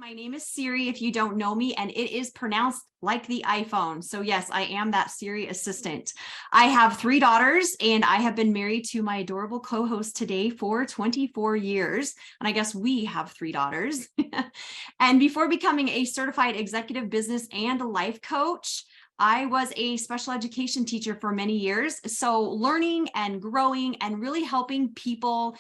My name is Siri, if you don't know me, and it is pronounced like the iPhone. So yes, I am that Siri assistant. I have 3 daughters, and I have been married to my adorable co-host today for 24 years. And I guess we have 3 daughters. And before becoming a certified executive business and life coach, I was a special education teacher for many years. So learning and growing and really helping people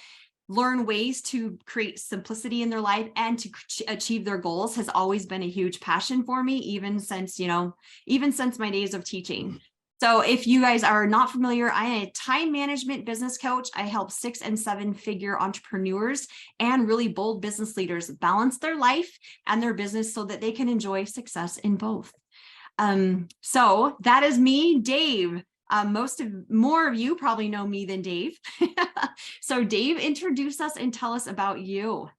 learn ways to create simplicity in their life and to achieve their goals has always been a huge passion for me, even since my days of teaching. So if you guys are not familiar, I am a time management business coach. I help 6- and 7-figure entrepreneurs and really bold business leaders balance their life and their business so that they can enjoy success in both. So that is me, Dave. More of you probably know me than Dave. So Dave, introduce us and tell us about you.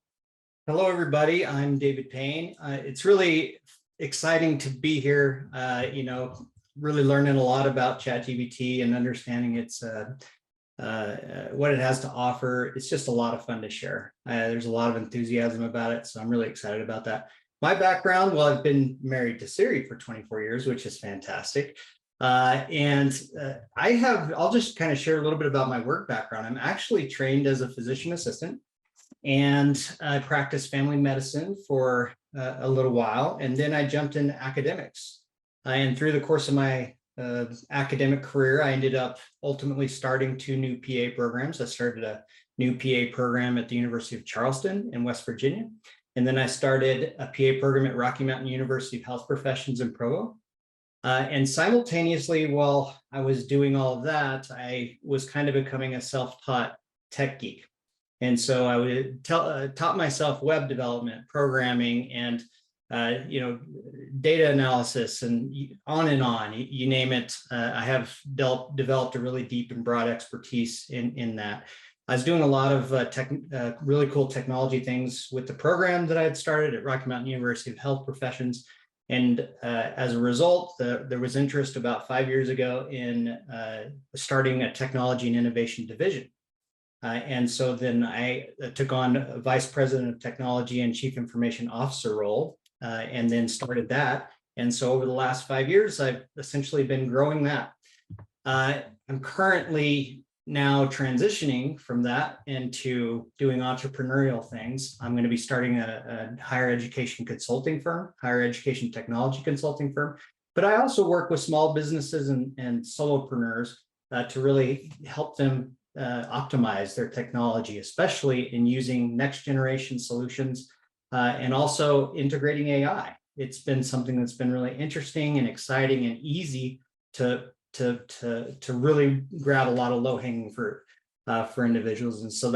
Hello, everybody. I'm David Payne. It's really exciting to be here, really learning a lot about ChatGPT and understanding its what it has to offer. It's just a lot of fun to share. There's a lot of enthusiasm about it, so I'm really excited about that. My background, well, I've been married to Siri for 24 years, which is fantastic. I'll just kind of share a little bit about my work background. I'm actually trained as a physician assistant, and I practiced family medicine for a little while, and then I jumped into academics. And through the course of my academic career, I ended up ultimately starting 2 new PA programs. I started a new PA program at the University of Charleston in West Virginia, and then I started a PA program at Rocky Mountain University of Health Professions in Provo. And simultaneously, while I was doing all of that, I was kind of becoming a self-taught tech geek. And so I would taught myself web development, programming, and data analysis, and on and on, you name it. I have developed a really deep and broad expertise in that. I was doing a lot of really cool technology things with the program that I had started at Rocky Mountain University of Health Professions. And as a result, there was interest about 5 years ago in starting a technology and innovation division. And so then I took on a vice president of technology and chief information officer role, and then started that. And so over the last 5 years, I've essentially been growing that. I'm currently now transitioning from that into doing entrepreneurial things. I'm going to be starting a higher education consulting firm, higher education technology consulting firm. But I also work with small businesses and solopreneurs to really help them optimize their technology, especially in using next generation solutions and also integrating AI. It's been something that's been really interesting and exciting and easy to really grab a lot of low-hanging fruit for individuals. And so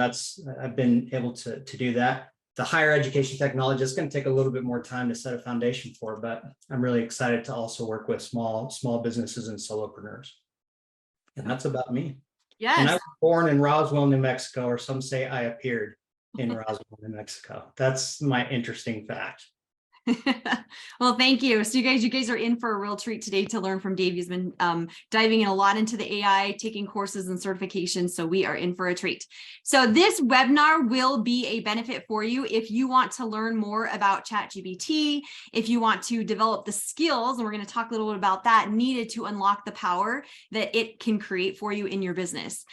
I've been able to do that. The higher education technology is going to take a little bit more time to set a foundation for, but I'm really excited to also work with small businesses and solopreneurs. And that's about me. Yes. And I was born in Roswell, New Mexico, or some say I appeared in Roswell, New Mexico. That's my interesting fact. Well, thank you. So you guys are in for a real treat today to learn from Dave. He's been diving in a lot into the AI, taking courses and certifications. So we are in for a treat. So this webinar will be a benefit for you if you want to learn more about ChatGPT, if you want to develop the skills, and we're going to talk a little bit about that, needed to unlock the power that it can create for you in your business.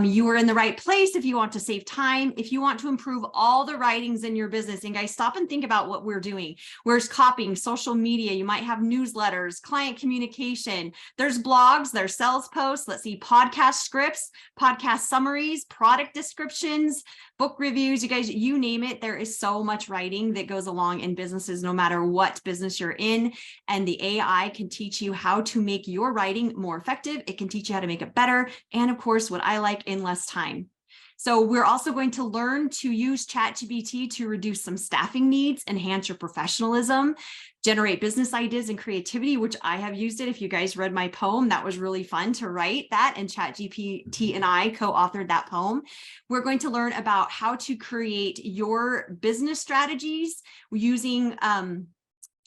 You are in the right place if you want to save time, if you want to improve all the writings in your business. And guys, stop and think about what we're doing. Where's copying, social media? You might have newsletters, client communication. There's blogs, there's sales posts. Let's see, podcast scripts, podcast summaries, product descriptions, book reviews. You guys, you name it. There is so much writing that goes along in businesses, no matter what business you're in. And the AI can teach you how to make your writing more effective. It can teach you how to make it better. And of course, what I like, in less time. So we're also going to learn to use ChatGPT to reduce some staffing needs, enhance your professionalism, generate business ideas and creativity, which I have used it. If you guys read my poem, that was really fun to write that, and ChatGPT and I co-authored that poem. We're going to learn about how to create your business strategies using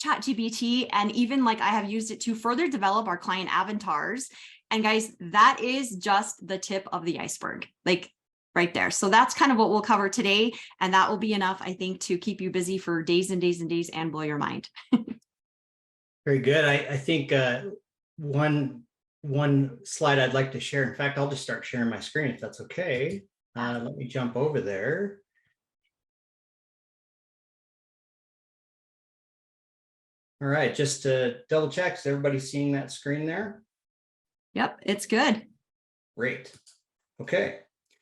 ChatGPT, and even like I have used it to further develop our client avatars. And guys, that is just the tip of the iceberg. Like, right there. So that's kind of what we'll cover today. And that will be enough, I think, to keep you busy for days and days and days and blow your mind. Very good. I think one slide I'd like to share. In fact, I'll just start sharing my screen if that's okay. Let me jump over there. All right, just to double check, is everybody seeing that screen there? Yep, it's good. Great. Okay,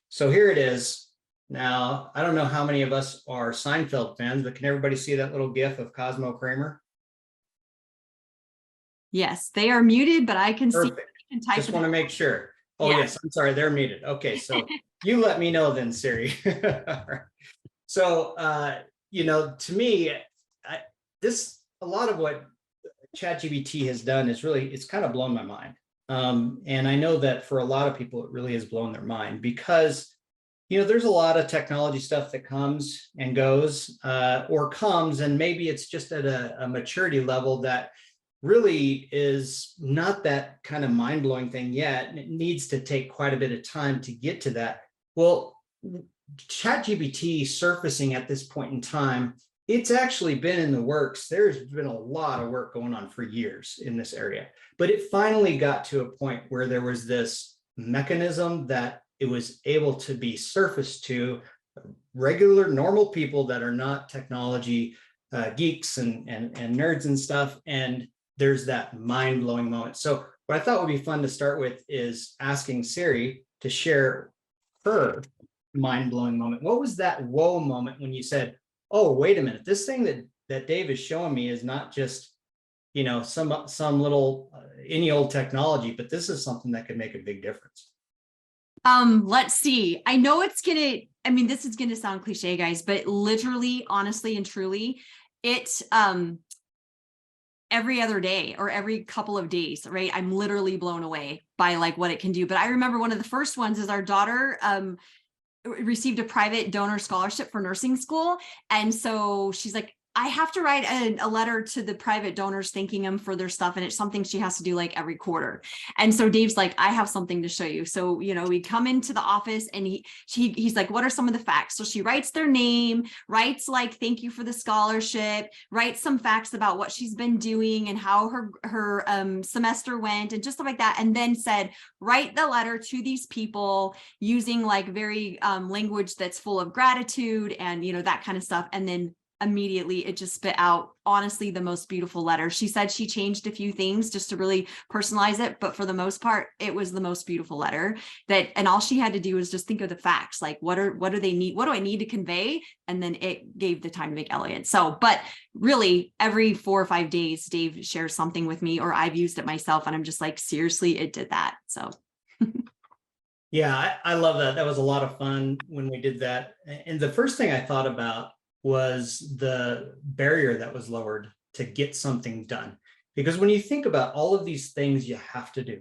so here it is. Now, I don't know how many of us are Seinfeld fans, but can everybody see that little GIF of Cosmo Kramer? Yes, they are muted, but I can see. Perfect. I can type Just want to make sure. Oh, yeah. yes, I'm sorry, they're muted. Okay, so you let me know then, Siri. So, to me, a lot of what ChatGPT has done is really, it's kind of blown my mind. And I know that for a lot of people, it really has blown their mind because, there's a lot of technology stuff that comes and goes or comes, and maybe it's just at a maturity level that really is not that kind of mind-blowing thing yet. And it needs to take quite a bit of time to get to that. Well, ChatGPT surfacing at this point in time, it's actually been in the works. There's been a lot of work going on for years in this area, but it finally got to a point where there was this mechanism that it was able to be surfaced to regular, normal people that are not technology geeks and nerds and stuff. And there's that mind-blowing moment. So what I thought would be fun to start with is asking Siri to share her mind-blowing moment. What was that whoa moment when you said, oh, wait a minute, this thing that Dave is showing me is not just, some little any old technology, but this is something that could make a big difference. Let's see. I know this is gonna sound cliche, guys, but literally, honestly, and truly, it's every other day or every couple of days, right? I'm literally blown away by like what it can do. But I remember one of the first ones is our daughter received a private donor scholarship for nursing school. And so she's like, I have to write a letter to the private donors thanking them for their stuff. And it's something she has to do like every quarter. And so Dave's like, I have something to show you. So, we come into the office and he's like, what are some of the facts? So she writes their name, writes like, thank you for the scholarship, writes some facts about what she's been doing and how her semester went and just stuff like that. And then said, write the letter to these people using like very language that's full of gratitude and, that kind of stuff. And then immediately it just spit out, honestly, the most beautiful letter. She said she changed a few things just to really personalize it, but for the most part, it was the most beautiful letter and all she had to do was just think of the facts, like what do they need? What do I need to convey? And then it gave the time to make elegant. So, but really every 4 or 5 days, Dave shares something with me, or I've used it myself. And I'm just like, seriously, it did that. So. Yeah, I love that. That was a lot of fun when we did that. And the first thing I thought about was the barrier that was lowered to get something done. Because when you think about all of these things you have to do,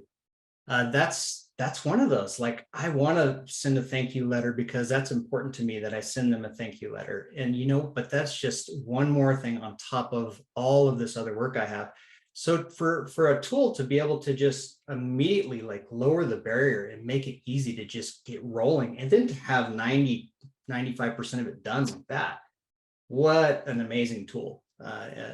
that's one of those. Like, I want to send a thank you letter because that's important to me that I send them a thank you letter. And, but that's just one more thing on top of all of this other work I have. So for a tool to be able to just immediately like lower the barrier and make it easy to just get rolling, and then to have 95% of it done like that, what an amazing tool.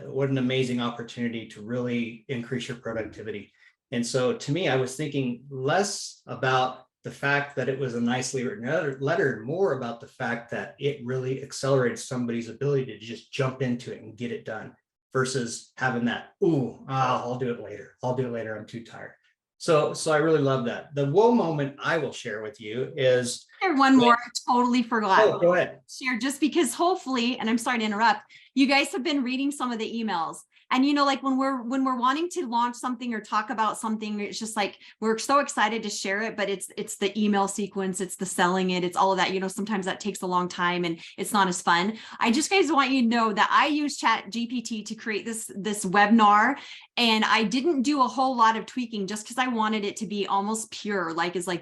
What an amazing opportunity to really increase your productivity. And so to me, I was thinking less about the fact that it was a nicely written letter, more about the fact that it really accelerated somebody's ability to just jump into it and get it done versus having that, I'll do it later. I'm too tired. So I really love that. The whoa moment I will share with you is One more, I totally forgot. Oh, go ahead. Share, just because hopefully, and I'm sorry to interrupt, you guys have been reading some of the emails. And like when we're wanting to launch something or talk about something, it's just like we're so excited to share it, but it's the email sequence, it's the selling it, it's all of that. Sometimes that takes a long time and it's not as fun. I just guys want you to know that I use ChatGPT to create this webinar, and I didn't do a whole lot of tweaking just because I wanted it to be almost pure.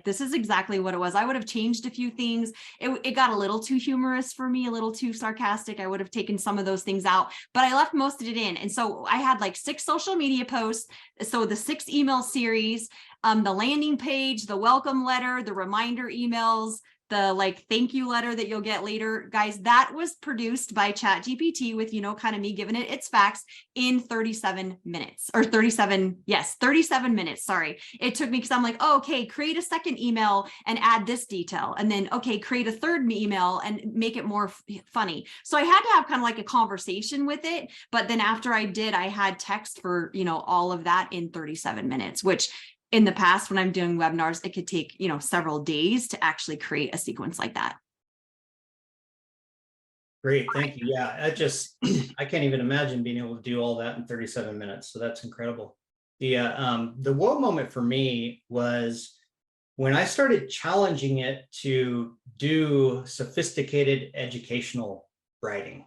This is exactly what it was. I would have changed a few things. It got a little too humorous for me, a little too sarcastic. I would have taken some of those things out, but I left most of it in. And so I had like 6 social media posts. So the 6 email series, the landing page, the welcome letter, the reminder emails, the like thank you letter that you'll get later, guys, that was produced by ChatGPT with, kind of me giving it its facts in 37 minutes or 37 minutes. Sorry. It took me because I'm like, oh, okay, create a second email and add this detail. And then, okay, create a third email and make it more funny. So I had to have kind of like a conversation with it. But then after I did, I had text for, all of that in 37 minutes, which in the past, when I'm doing webinars, it could take, several days to actually create a sequence like that. Great, thank you. Yeah, I can't even imagine being able to do all that in 37 minutes. So that's incredible. The whoa moment for me was when I started challenging it to do sophisticated educational writing.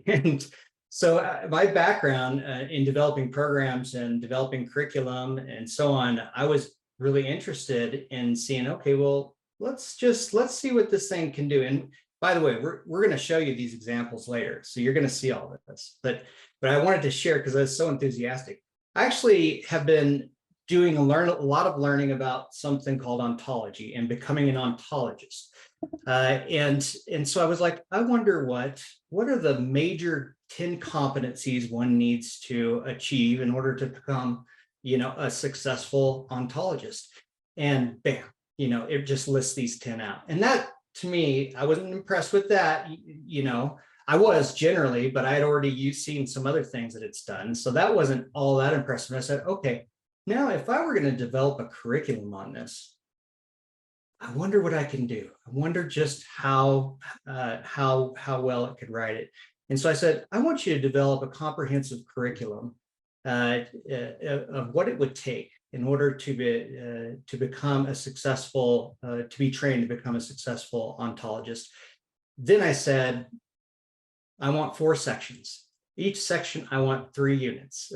And so my background in developing programs and developing curriculum and so on, I was really interested in seeing, okay, well, let's see what this thing can do. And by the way, we're going to show you these examples later. So you're going to see all of this, but I wanted to share because I was so enthusiastic. I actually have been doing a lot of learning about something called ontology and becoming an ontologist. And so I was like, I wonder what are the major 10 competencies one needs to achieve in order to become, a successful ontologist. And bam, it just lists these 10 out. And that, to me, I wasn't impressed with that. I was generally, but I had already seen some other things that it's done. So that wasn't all that impressive. I said, okay, now if I were going to develop a curriculum on this, I wonder what I can do. I wonder just how well it could write it. And so I said, I want you to develop a comprehensive curriculum of what it would take in order to become a successful, to be trained to become a successful ontologist. Then I said, I want 4 sections. Each section, I want 3 units,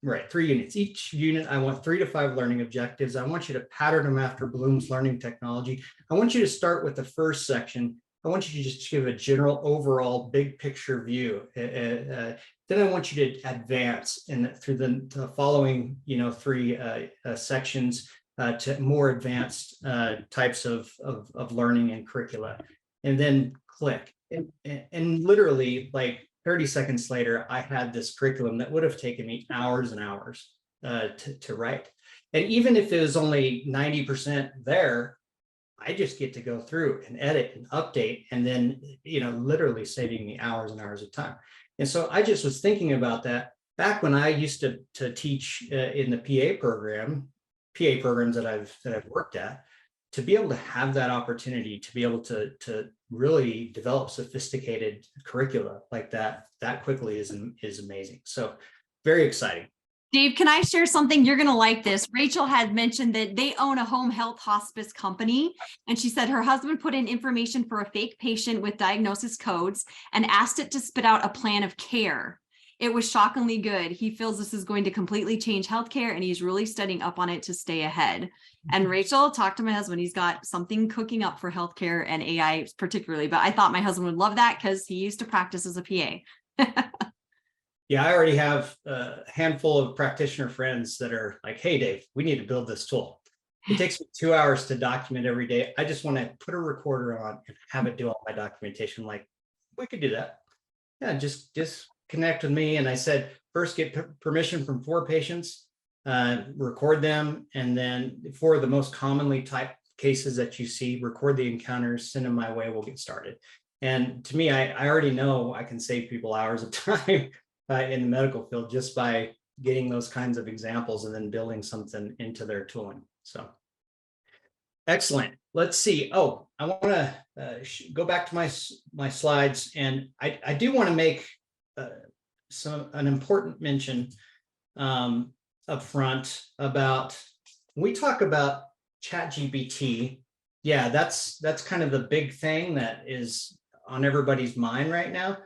right, 3 units. Each unit, I want 3 to 5 learning objectives. I want you to pattern them after Bloom's learning technology. I want you to start with the first section. I want you to just give a general overall big picture view. Then I want you to advance through the following, 3 sections to more advanced types of learning and curricula, and then click. And literally, like 30 seconds later, I had this curriculum that would have taken me hours and hours to write. And even if it was only 90% there, I just get to go through and edit and update, and then, literally saving me hours and hours of time. And so I just was thinking about that back when I used to teach in the PA programs that I've worked at, to be able to have that opportunity to be able to really develop sophisticated curricula like that quickly is amazing. So very exciting. Dave, can I share something? You're going to like this. Rachel had mentioned that they own a home health hospice company. And she said her husband put in information for a fake patient with diagnosis codes and asked it to spit out a plan of care. It was shockingly good. He feels this is going to completely change healthcare, and he's really studying up on it to stay ahead. And Rachel, talked to my husband. He's got something cooking up for healthcare and AI particularly, but I thought my husband would love that because he used to practice as a PA. Yeah, I already have a handful of practitioner friends that are like, hey, Dave, we need to build this tool. It takes me 2 hours to document every day. I just want to put a recorder on and have it do all my documentation. Like, we could do that. Yeah, just connect with me. And I said, first get permission from 4 patients, record them. And then for the most commonly typed cases that you see, record the encounters, send them my way, we'll get started. And to me, I already know I can save people hours of time in the medical field just by getting those kinds of examples and then building something into their tooling. So excellent. Let's see. Oh, I want to go back to my slides, and I do want to make an important mention up front about when we talk about ChatGPT. Yeah, that's kind of the big thing that is on everybody's mind right now,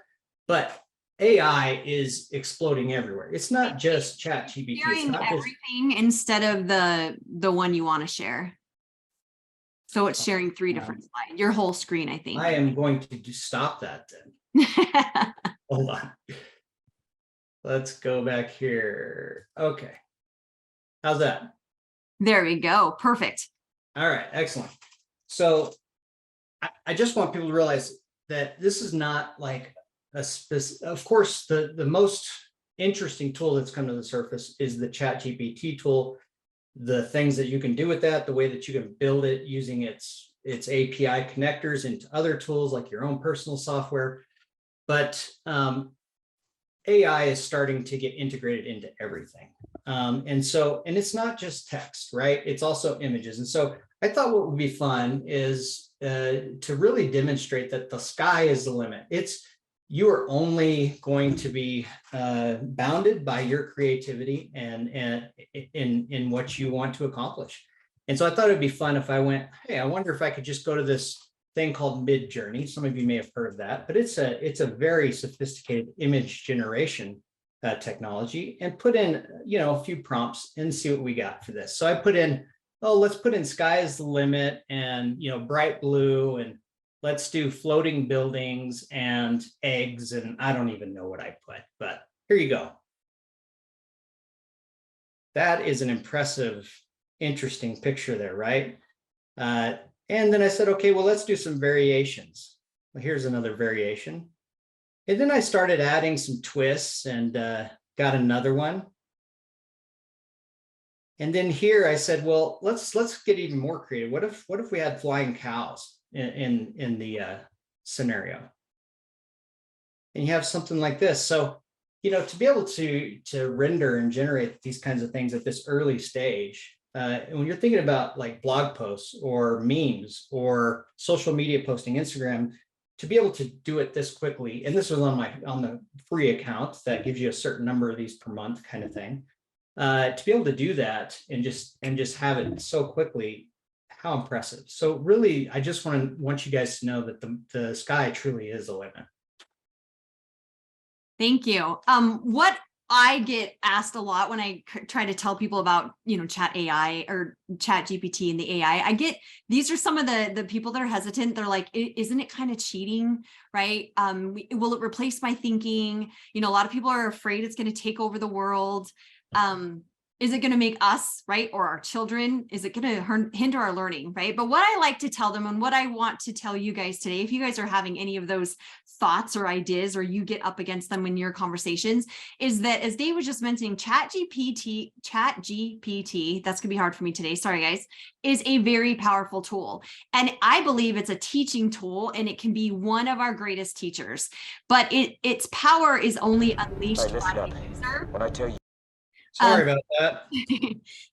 but AI is exploding everywhere. It's not just ChatGPT. Sharing everything instead of the one you want to share. So it's sharing 3 different slides, your whole screen, I think. I am going to stop that then. Hold on. Let's go back here. Okay. How's that? There we go. Perfect. All right. Excellent. So I just want people to realize that this is not like a specific, of course, the most interesting tool that's come to the surface is the ChatGPT tool, the things that you can do with that, the way that you can build it using its API connectors into other tools like your own personal software. But AI is starting to get integrated into everything. And it's not just text, right? It's also images. And so I thought what would be fun is to really demonstrate that the sky is the limit. You are only going to be bounded by your creativity and in what you want to accomplish. And so I thought it'd be fun if I went, hey, I wonder if I could just go to this thing called Midjourney. Some of you may have heard of that, but it's a very sophisticated image generation technology, and put in a few prompts and see what we got for this. So I put in, oh, let's put in sky is the limit, and bright blue, and let's do floating buildings and eggs, and I don't even know what I put, but here you go. That is an impressive, interesting picture there, right? And then I said, okay, well, let's do some variations. Well, here's another variation. And then I started adding some twists and got another one. And then here I said, well, let's get even more creative. What if we had flying cows in the scenario? And you have something like this. So, to be able to render and generate these kinds of things at this early stage, when you're thinking about like blog posts or memes or social media posting, Instagram, to be able to do it this quickly, and this was on the free account that gives you a certain number of these per month kind of thing, to be able to do that and just have it so quickly, how impressive. So really, I just want you guys to know that the sky truly is the limit. Thank you. What I get asked a lot when I try to tell people about, chat AI or chat GPT and the AI, these are some of the people that are hesitant. They're like, isn't it kind of cheating, right? Will it replace my thinking? A lot of people are afraid it's going to take over the world. Is it going to make us, right, or our children? Is it going to hinder our learning, right? But what I like to tell them, and what I want to tell you guys today, if you guys are having any of those thoughts or ideas, or you get up against them in your conversations, is that, as Dave was just mentioning, ChatGPT, that's gonna be hard for me today, sorry guys, is a very powerful tool. And I believe it's a teaching tool, and it can be one of our greatest teachers, but its power is only unleashed by the user. When I tell you. Sorry about that.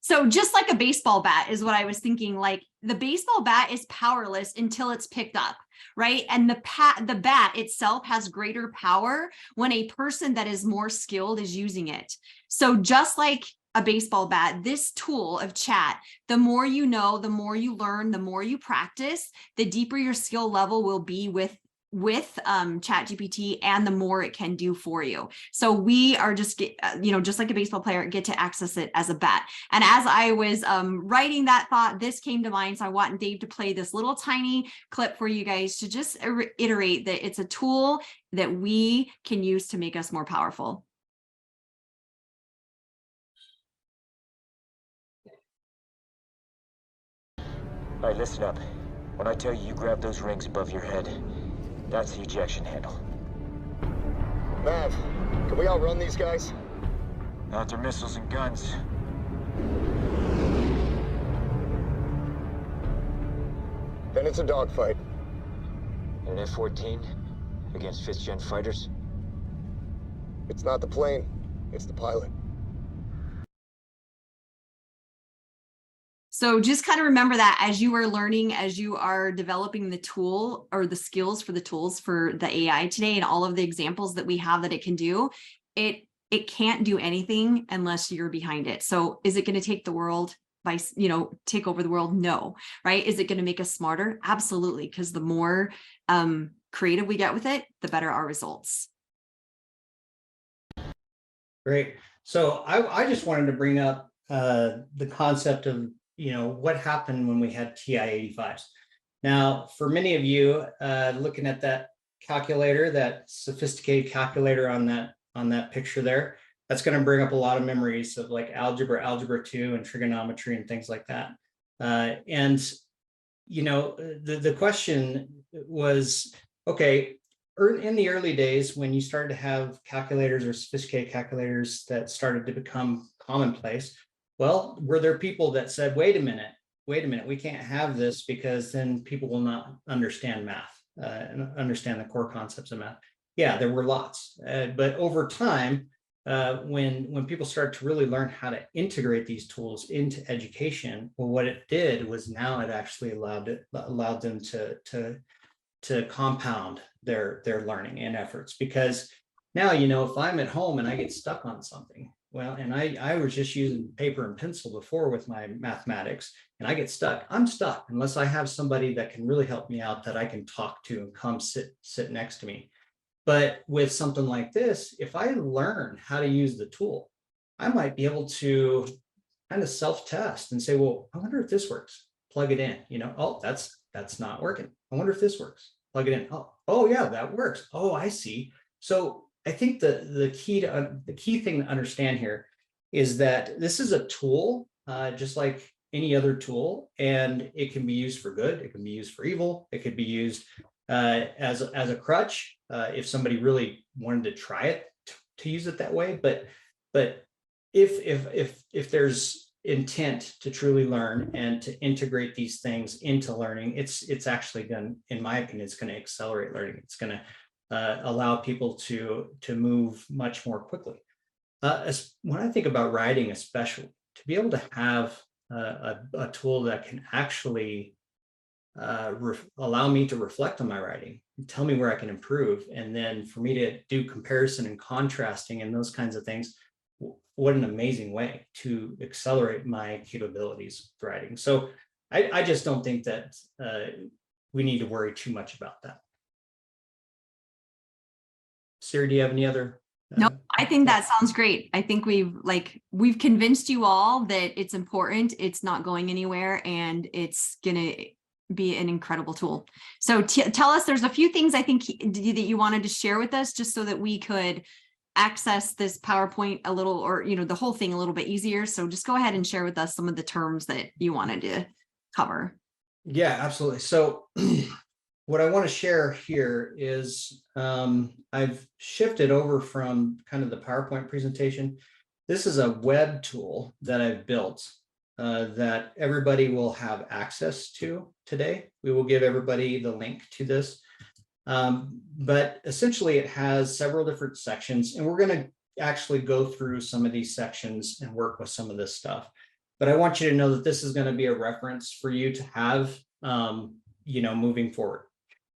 So just like a baseball bat is what I was thinking, like the baseball bat is powerless until it's picked up, right? And the bat itself has greater power when a person that is more skilled is using it. So just like a baseball bat, this tool of chat, the more you know, the more you learn, the more you practice, the deeper your skill level will be with ChatGPT, and the more it can do for you. So we are just just like a baseball player, get to access it as a bat. And as I was writing that thought, this came to mind. So I want Dave to play this little tiny clip for you guys to just reiterate that it's a tool that we can use to make us more powerful. All right, listen up. When I tell you grab those rings above your head, that's the ejection handle. Mav, can we outrun these guys? Not their missiles and guns. Then it's a dogfight. An F-14 against 5th gen fighters? It's not the plane, it's the pilot. So just kind of remember that as you are learning, as you are developing the tool or the skills for the tools for the AI today, and all of the examples that we have that it can do, it can't do anything unless you're behind it. So is it going to take the world by, take over the world? No, right? Is it going to make us smarter? Absolutely. Because the more creative we get with it, the better our results. Great. So I just wanted to bring up the concept of what happened when we had TI-85s. Now, for many of you, looking at that calculator, that sophisticated calculator on that picture there, that's going to bring up a lot of memories of like algebra 2, and trigonometry and things like that. The question was, okay, in the early days when you started to have calculators or sophisticated calculators that started to become commonplace, well, were there people that said, wait a minute, we can't have this because then people will not understand math and understand the core concepts of math? Yeah, there were lots, but over time, when people started to really learn how to integrate these tools into education, well, what it did was now it actually allowed them to compound their learning and efforts. Because now, if I'm at home and I get stuck on something, well, and I was just using paper and pencil before with my mathematics, and I get stuck, I'm stuck unless I have somebody that can really help me out, that I can talk to and come sit next to me. But with something like this, if I learn how to use the tool, I might be able to kind of self-test and say, well, I wonder if this works. Plug it in, oh, that's not working. I wonder if this works. Plug it in. Oh yeah, that works. Oh, I see. So I think the key thing to understand here is that this is a tool, just like any other tool, and it can be used for good. It can be used for evil. It could be used as a crutch if somebody really wanted to try it to use it that way. But if there's intent to truly learn and to integrate these things into learning, it's actually going, in my opinion, it's going to accelerate learning. It's going to allow people to move much more quickly. When I think about writing, especially, to be able to have a tool that can actually allow me to reflect on my writing, tell me where I can improve, and then for me to do comparison and contrasting and those kinds of things, what an amazing way to accelerate my capabilities with writing. So I just don't think that we need to worry too much about that. Siri, do you have any other? No, I think that sounds great. I think we've convinced you all that it's important, it's not going anywhere, and it's gonna be an incredible tool. So tell us, there's a few things I think that you wanted to share with us, just so that we could access this PowerPoint a little, or the whole thing a little bit easier. So just go ahead and share with us some of the terms that you wanted to cover. Yeah, absolutely. So what I want to share here is I've shifted over from kind of the PowerPoint presentation. This is a web tool that I've built that everybody will have access to today. We will give everybody the link to this. But essentially it has several different sections, and we're going to actually go through some of these sections and work with some of this stuff. But I want you to know that this is going to be a reference for you to have, moving forward.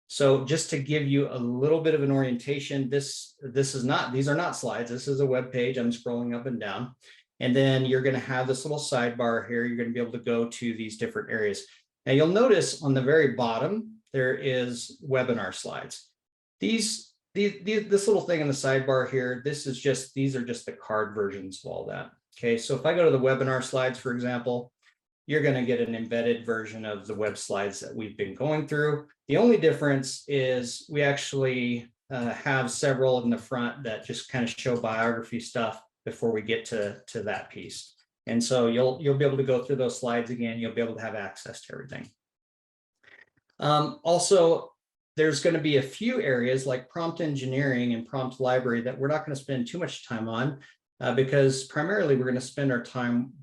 So just to give you a little bit of an orientation, these are not slides. This is a web page. I'm scrolling up and down. And then you're going to have this little sidebar here. You're going to be able to go to these different areas. Now you'll notice on the very bottom, there is webinar slides. This little thing in the sidebar here, these are just the card versions of all that. Okay, so if I go to the webinar slides, for example, you're going to get an embedded version of the web slides that we've been going through. The only difference is we actually have several in the front that just kind of show biography stuff before we get to that piece. And so you'll be able to go through those slides again. You'll be able to have access to everything. Also, there's going to be a few areas like prompt engineering and prompt library that we're not going to spend too much time on because primarily we're going to spend our time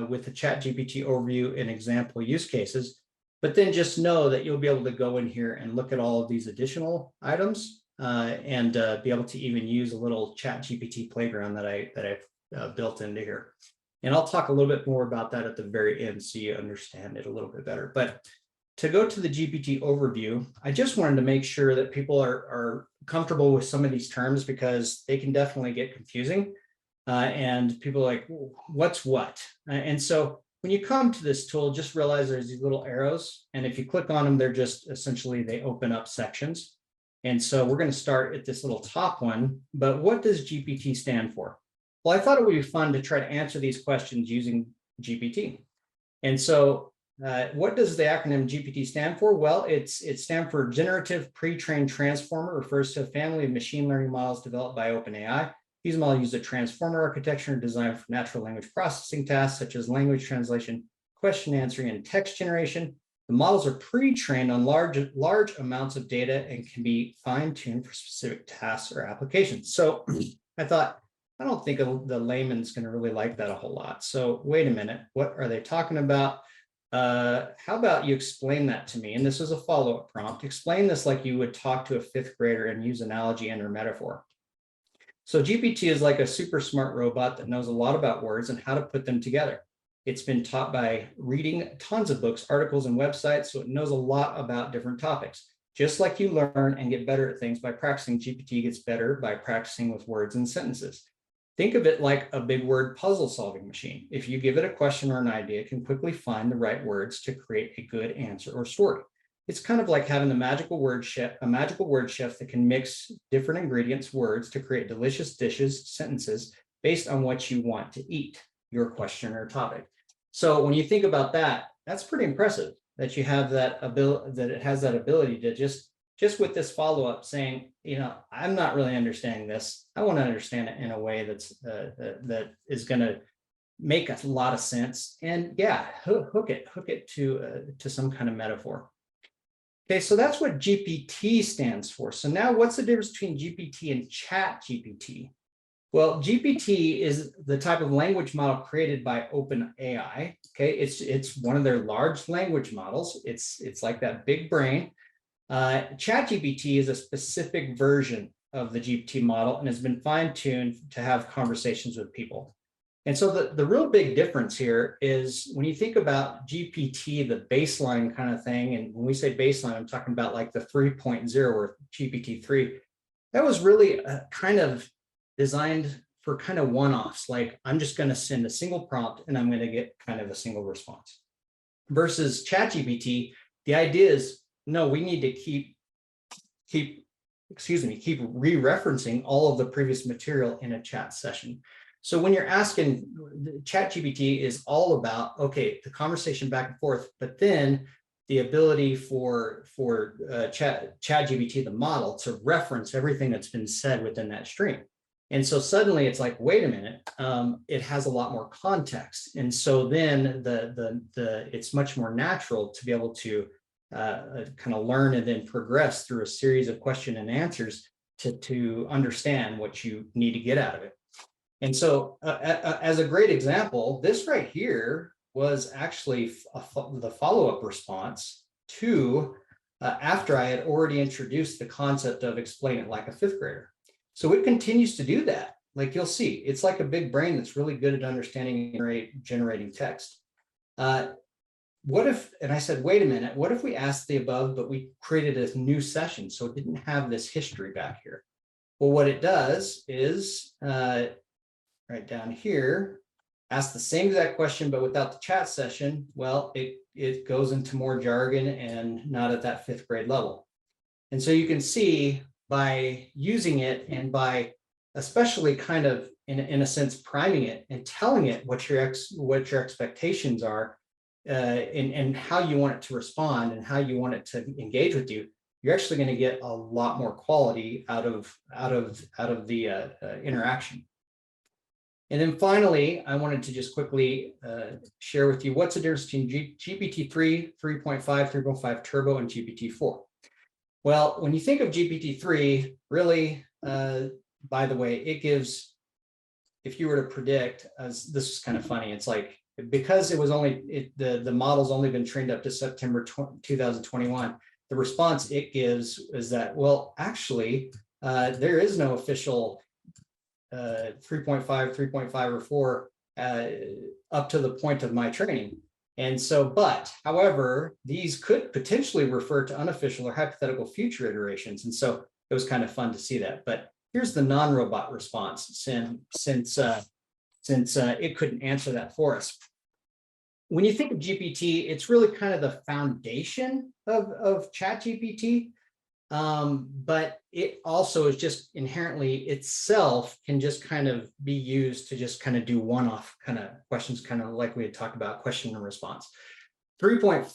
with the ChatGPT overview and example use cases. But then just know that you'll be able to go in here and look at all of these additional items and be able to even use a little ChatGPT playground that I've built into here. And I'll talk a little bit more about that at the very end so you understand it a little bit better. But to go to the GPT overview, I just wanted to make sure that people are comfortable with some of these terms because they can definitely get confusing. And people are like, what's what? And so when you come to this tool, just realize there's these little arrows. And if you click on them, they're just essentially, they open up sections. And so we're going to start at this little top one. But what does GPT stand for? Well, I thought it would be fun to try to answer these questions using GPT. And so what does the acronym GPT stand for? Well, it stands for Generative Pre-trained Transformer, refers to a family of machine learning models developed by OpenAI. These models use a transformer architecture designed for natural language processing tasks such as language translation, question answering, and text generation. The models are pre-trained on large amounts of data and can be fine-tuned for specific tasks or applications. So I thought, I don't think the layman's going to really like that a whole lot. So wait a minute, what are they talking about? How about you explain that to me? And this is a follow-up prompt. Explain this like you would talk to a fifth grader and use analogy and or metaphor. So GPT is like a super smart robot that knows a lot about words and how to put them together. It's been taught by reading tons of books, articles, and websites, so it knows a lot about different topics. Just like you learn and get better at things by practicing, GPT gets better by practicing with words and sentences. Think of it like a big word puzzle solving machine. If you give it a question or an idea, it can quickly find the right words to create a good answer or story. It's kind of like having a magical word chef that can mix different ingredients, words to create delicious dishes, sentences based on what you want to eat, your question or topic. So when you think about that, that's pretty impressive that you have that ability, that it has that ability to just with this follow-up saying, you know, I'm not really understanding this. I want to understand it in a way that's that is going to make a lot of sense. And yeah, hook it to some kind of metaphor. Okay, so that's what GPT stands for. So now what's the difference between GPT and ChatGPT? Well, GPT is the type of language model created by OpenAI. Okay, it's one of their large language models. It's like that big brain. ChatGPT is a specific version of the GPT model and has been fine-tuned to have conversations with people. And so the real big difference here is when you think about GPT, the baseline kind of thing, and when we say baseline, I'm talking about like the 3.0 or GPT-3, that was really kind of designed for kind of one-offs, like I'm just going to send a single prompt and I'm going to get kind of a single response. Versus ChatGPT, the idea is, no, we need to keep re-referencing all of the previous material in a chat session. So when you're asking, ChatGPT is all about, okay, the conversation back and forth, but then the ability for ChatGPT, the model, to reference everything that's been said within that stream. And so suddenly it's like, wait a minute, it has a lot more context. And so then it's much more natural to be able to kind of learn and then progress through a series of question and answers to understand what you need to get out of it. And so as a great example, this right here was actually the follow-up response to after I had already introduced the concept of explain it like a fifth grader. So it continues to do that. Like you'll see, it's like a big brain that's really good at understanding and generating text. What if, and I said, wait a minute, what if we asked the above, but we created a new session so it didn't have this history back here? Well, what it does is right down here, ask the same exact question, but without the chat session. Well, it goes into more jargon and not at that fifth grade level. And so you can see by using it and by especially kind of in a sense priming it and telling it what your expectations are and how you want it to respond and how you want it to engage with you, you're actually going to get a lot more quality out of the interaction. And then finally, I wanted to just quickly share with you what's the difference between GPT-3, 3.5, 3.5 Turbo, and GPT-4. Well, when you think of GPT-3, really, by the way, it gives, if you were to predict, as this is kind of funny, it's like, because it was only, the model's only been trained up to September 2021, the response it gives is that, well, actually, there is no official 3.5, 3.5, or 4 up to the point of my training. And so, but however, these could potentially refer to unofficial or hypothetical future iterations. And so it was kind of fun to see that. But here's the non-robot response since it couldn't answer that for us. When you think of GPT, it's really kind of the foundation of ChatGPT. But it also is just inherently itself can just kind of be used to just kind of do one-off kind of questions, kind of like we had talked about, question and response. 3.5,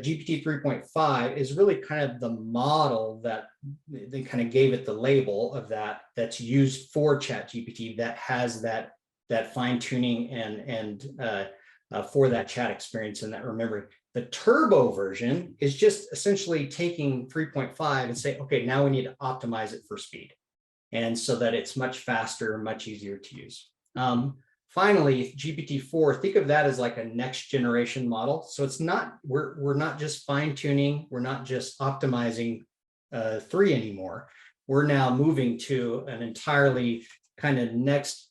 GPT 3.5 is really kind of the model that they kind of gave it the label of that's used for ChatGPT that has that fine tuning and for that chat experience and that remembering. The turbo version is just essentially taking 3.5 and say, okay, now we need to optimize it for speed. And so that it's much faster, much easier to use. Finally, GPT-4, think of that as like a next generation model. So it's not, we're not just fine tuning, we're not just optimizing 3 anymore. We're now moving to an entirely kind of next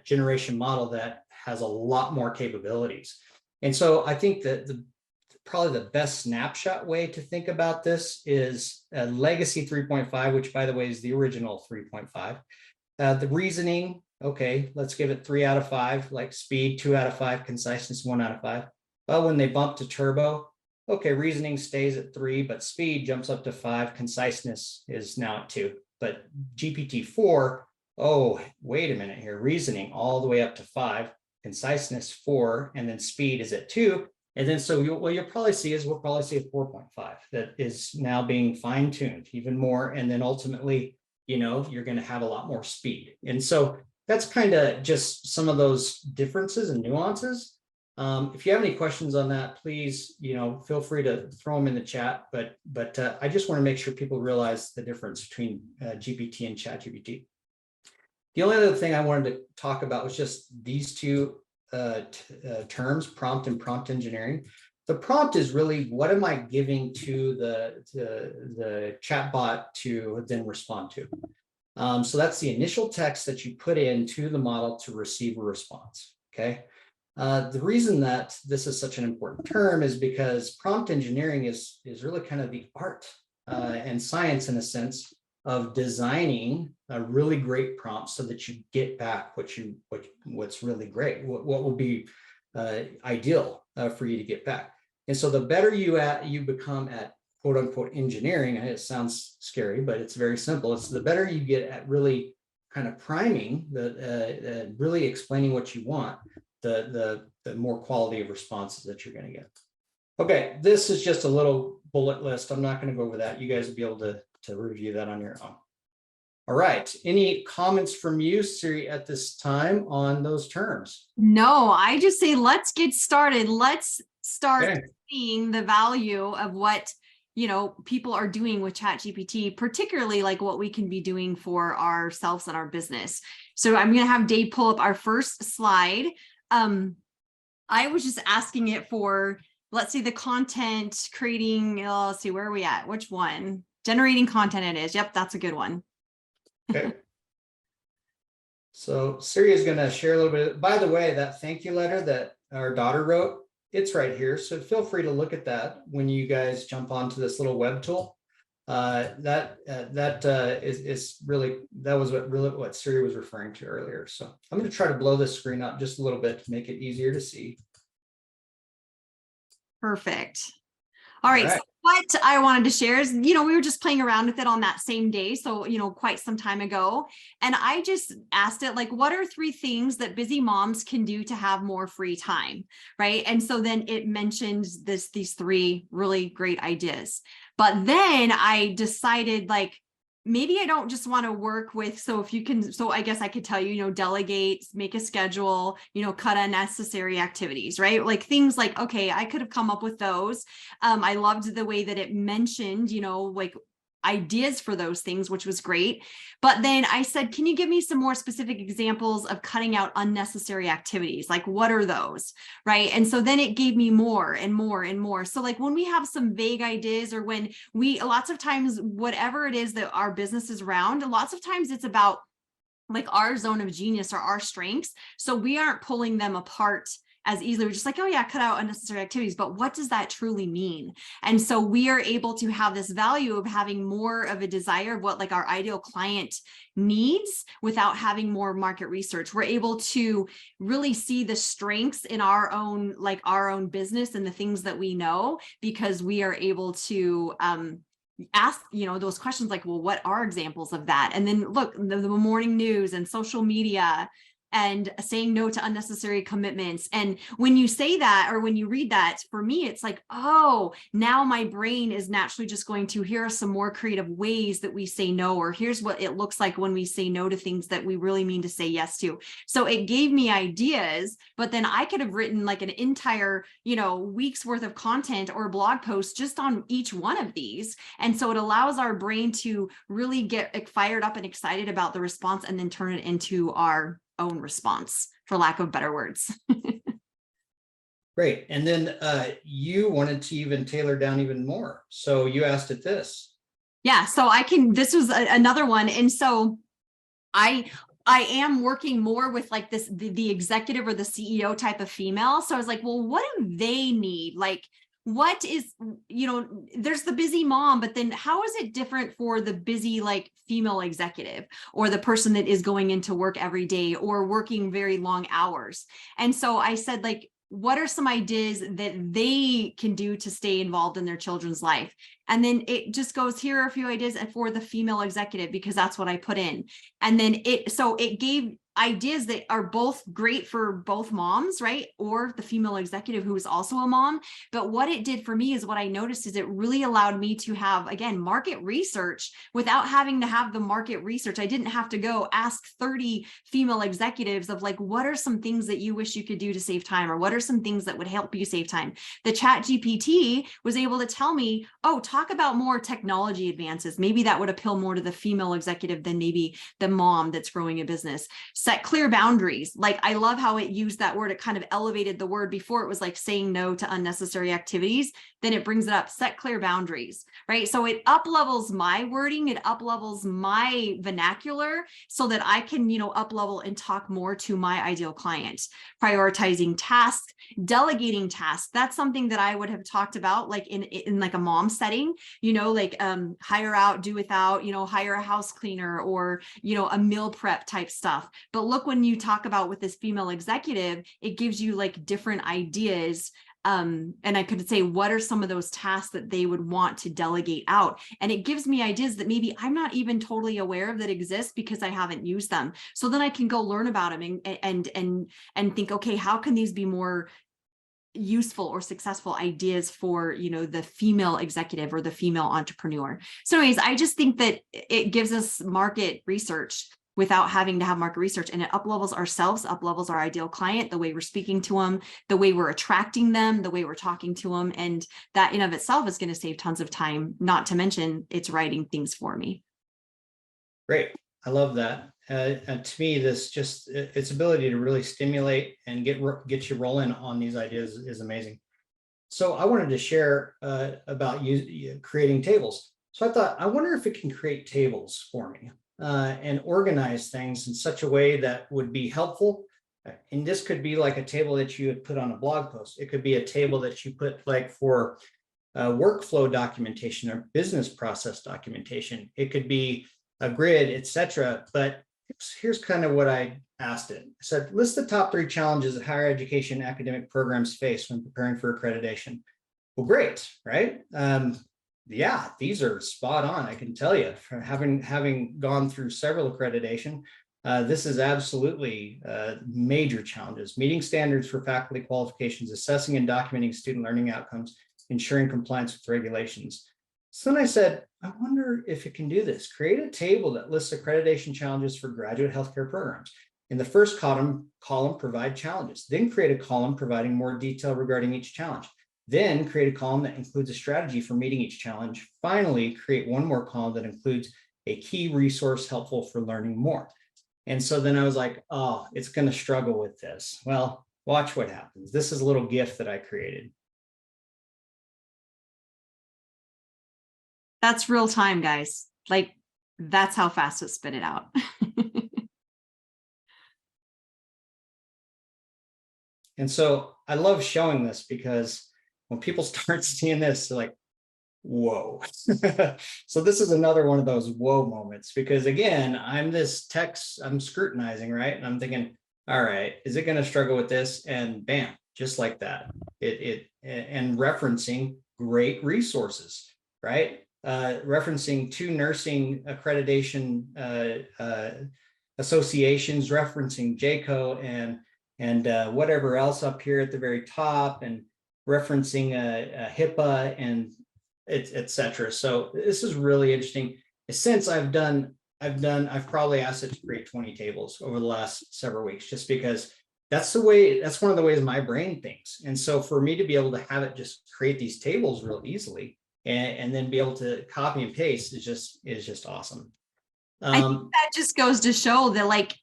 generation model that has a lot more capabilities. And so I think that probably the best snapshot way to think about this is a legacy 3.5, which by the way is the original 3.5. The reasoning, okay, let's give it 3 out of 5, like speed 2 out of 5, conciseness 1 out of 5. Well, when they bump to turbo, okay, reasoning stays at 3, but speed jumps up to 5, conciseness is now at 2. But GPT-4, oh, wait a minute here, reasoning all the way up to 5, conciseness 4, and then speed is at 2. And then so what you'll probably see is we'll probably see a 4.5 that is now being fine-tuned even more. And then ultimately, you know, you're going to have a lot more speed. And so that's kind of just some of those differences and nuances. If you have any questions on that, please, you know, feel free to throw them in the chat. But I just want to make sure people realize the difference between GPT and ChatGPT. The only other thing I wanted to talk about was just these two terms, prompt and prompt engineering. The prompt is really, what am I giving to the chatbot to then respond to? So that's the initial text that you put into the model to receive a response, okay? The reason that this is such an important term is because prompt engineering is really kind of the art and science in a sense of designing a really great prompt so that you get back what's really great, what will be ideal for you to get back. And so the better you become at quote unquote engineering, and it sounds scary, but it's very simple. It's the better you get at really kind of priming, really explaining what you want, the more quality of responses that you're going to get. Okay, this is just a little bullet list. I'm not going to go over that. You guys will be able to review that on your own. All right. Any comments from you, Siri, at this time on those terms? No, I just say, let's get started. Let's start seeing the value of what, you know, people are doing with ChatGPT, particularly like what we can be doing for ourselves and our business. So I'm going to have Dave pull up our first slide. I was just asking it for, let's see, the content creating, let's see, where are we at? Which one? Generating content it is. Yep, that's a good one. Okay. So Siri is going to share a little bit. By the way, that thank you letter that our daughter wrote, it's right here. So feel free to look at that when you guys jump onto this little web tool. That was what Siri was referring to earlier. So I'm going to try to blow this screen up just a little bit to make it easier to see. Perfect. All right. So what I wanted to share is, you know, we were just playing around with it on that same day. So, you know, quite some time ago. And I just asked it, like, what are 3 things that busy moms can do to have more free time? Right. And so then it mentioned these 3 really great ideas. But then I decided, like, maybe I don't just want to work with, so if you can, so I guess I could tell you, you know, delegate, make a schedule, you know, cut unnecessary activities, right? Like things like, okay, I could have come up with those. I loved the way that it mentioned, you know, like ideas for those things, which was great. But then I said, can you give me some more specific examples of cutting out unnecessary activities? Like, what are those? Right. And so then it gave me more and more and more. So like when we have some vague ideas, or when lots of times, whatever it is that our business is around, lots of times it's about like our zone of genius or our strengths. So we aren't pulling them apart as easily. We're just like, oh yeah, cut out unnecessary activities, but what does that truly mean? And so we are able to have this value of having more of a desire of what like our ideal client needs without having more market research. We're able to really see the strengths in our own business and the things that we know, because we are able to ask, you know, those questions like, well, what are examples of that? And then look, the morning news and social media, and saying no to unnecessary commitments. And when you say that, or when you read that, for me, it's like, oh, now my brain is naturally just going to, here are some more creative ways that we say no, or here's what it looks like when we say no to things that we really mean to say yes to. So it gave me ideas, but then I could have written like an entire, week's worth of content or blog post just on each one of these. And so it allows our brain to really get fired up and excited about the response and then turn it into our own response, for lack of better words. Great. And then you wanted to even tailor down even more. So you asked it this. Yeah, so this was another one. And so I am working more with like this, the executive or the CEO type of female. So I was like, well, what do they need? Like, what is, there's the busy mom, but then how is it different for the busy, like, female executive, or the person that is going into work every day or working very long hours? And so I said, like, what are some ideas that they can do to stay involved in their children's life? And then it just goes, here are a few ideas for the female executive, because that's what I put in. And then it gave ideas that are both great for both moms, right? Or the female executive who is also a mom. But what it did for me is, what I noticed is it really allowed me to have, again, market research without having to have the market research. I didn't have to go ask 30 female executives of, like, what are some things that you wish you could do to save time? Or what are some things that would help you save time? The ChatGPT was able to tell me, oh, talk about more technology advances. Maybe that would appeal more to the female executive than maybe the mom that's growing a business. Set clear boundaries. Like, I love how it used that word. It kind of elevated the word. Before it was like saying no to unnecessary activities. Then it brings it up, set clear boundaries, right? So it up levels my wording, it up levels my vernacular, so that I can, up level and talk more to my ideal client. Prioritizing tasks, delegating tasks. That's something that I would have talked about, like in like a mom setting, hire out, do without, hire a house cleaner, or, a meal prep type stuff. But look, when you talk about with this female executive, it gives you like different ideas. And I could say, what are some of those tasks that they would want to delegate out? And it gives me ideas that maybe I'm not even totally aware of that exist because I haven't used them. So then I can go learn about them and think, okay, how can these be more useful or successful ideas for, the female executive or the female entrepreneur? So anyways, I just think that it gives us market research without having to have market research, and it up-levels ourselves, up-levels our ideal client, the way we're speaking to them, the way we're attracting them, the way we're talking to them. And that in of itself is going to save tons of time, not to mention it's writing things for me. Great. I love that. And to me, its ability to really stimulate and get you rolling on these ideas is amazing. So I wanted to share about creating tables. So I thought, I wonder if it can create tables for me and organize things in such a way that would be helpful. And this could be like a table that you would put on a blog post. It could be a table that you put like for workflow documentation or business process documentation. It could be a grid, etc. But here's kind of what I asked it. I said, list the top 3 challenges that higher education academic programs face when preparing for accreditation. Well, great, right? Yeah, these are spot on. I can tell you, from having gone through several accreditation, this is absolutely major challenges: meeting standards for faculty qualifications, assessing and documenting student learning outcomes, ensuring compliance with regulations. So then I said, I wonder if it can do this. Create a table that lists accreditation challenges for graduate healthcare programs. In the first column, provide challenges. Then create a column providing more detail regarding each challenge. Then create a column that includes a strategy for meeting each challenge. Finally, create one more column that includes a key resource helpful for learning more. And so then I was like, oh, it's going to struggle with this. Well, watch what happens. This is a little GIF that I created. That's real time, guys. Like, that's how fast it spit it out. And so I love showing this, because when people start seeing this, they're like, whoa. So this is another one of those whoa moments, because again, I'm scrutinizing, right? And I'm thinking, all right, is it going to struggle with this? And bam, just like that, and referencing great resources, right? Referencing 2 nursing accreditation associations referencing JCO and whatever else up here at the very top, and referencing a HIPAA and et cetera. So this is really interesting. Since I've probably asked it to create 20 tables over the last several weeks, just because that's one of the ways my brain thinks. And so for me to be able to have it just create these tables real easily and then be able to copy and paste is just awesome. I think that just goes to show that, like,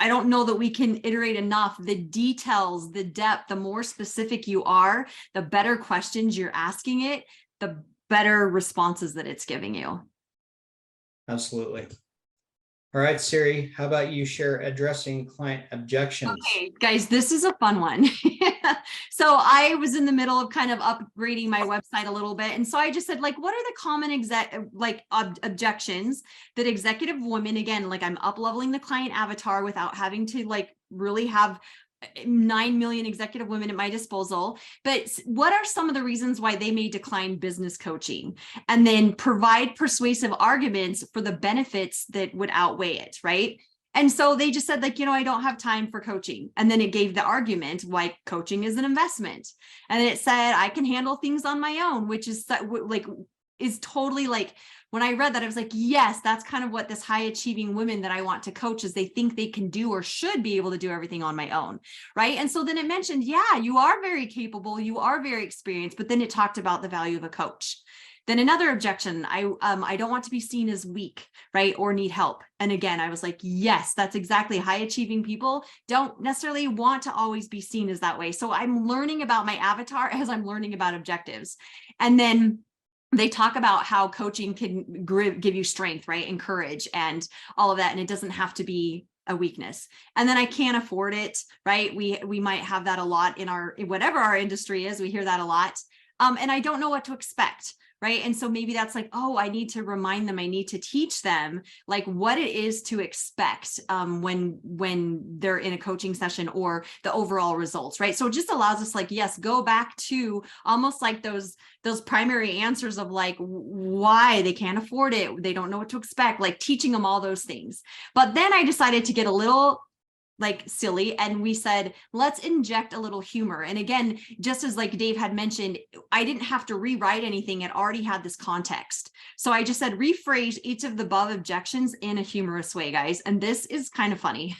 I don't know that we can iterate enough. The details, the depth, the more specific you are, the better questions you're asking it, the better responses that it's giving you. Absolutely. All right, Siri, how about you share addressing client objections? Okay, guys, this is a fun one. So I was in the middle of kind of upgrading my website a little bit. And so I just said, like, what are the common objections that executive women, again, like, I'm up leveling the client avatar without having to like really have 9 million executive women at my disposal. But what are some of the reasons why they may decline business coaching? And then provide persuasive arguments for the benefits that would outweigh it, right? And so they just said, like, I don't have time for coaching. And then it gave the argument why coaching is an investment. And it said, I can handle things on my own, which is like, is totally like, when I read that, I was like, yes, that's kind of what this high achieving women that I want to coach is. They think they can do or should be able to do everything on my own. Right. And so then it mentioned, yeah, you are very capable. You are very experienced. But then it talked about the value of a coach. Then another objection, I don't want to be seen as weak, right, or need help. And again, I was like, yes, that's exactly, high achieving people don't necessarily want to always be seen as that way. So I'm learning about my avatar as I'm learning about objectives. And then they talk about how coaching can give you strength, right, and courage and all of that. And it doesn't have to be a weakness. And then I can't afford it, right? We might have that a lot in whatever our industry is. We hear that a lot. And I don't know what to expect. Right. And so maybe that's like, oh, I need to remind them, I need to teach them like what it is to expect when they're in a coaching session or the overall results. Right. So it just allows us, like, yes, go back to almost like those primary answers of like why they can't afford it. They don't know what to expect, like teaching them all those things. But then I decided to get a little like silly. And we said, let's inject a little humor. And again, just as like Dave had mentioned, I didn't have to rewrite anything. It already had this context. So I just said, rephrase each of the above objections in a humorous way, guys. And this is kind of funny.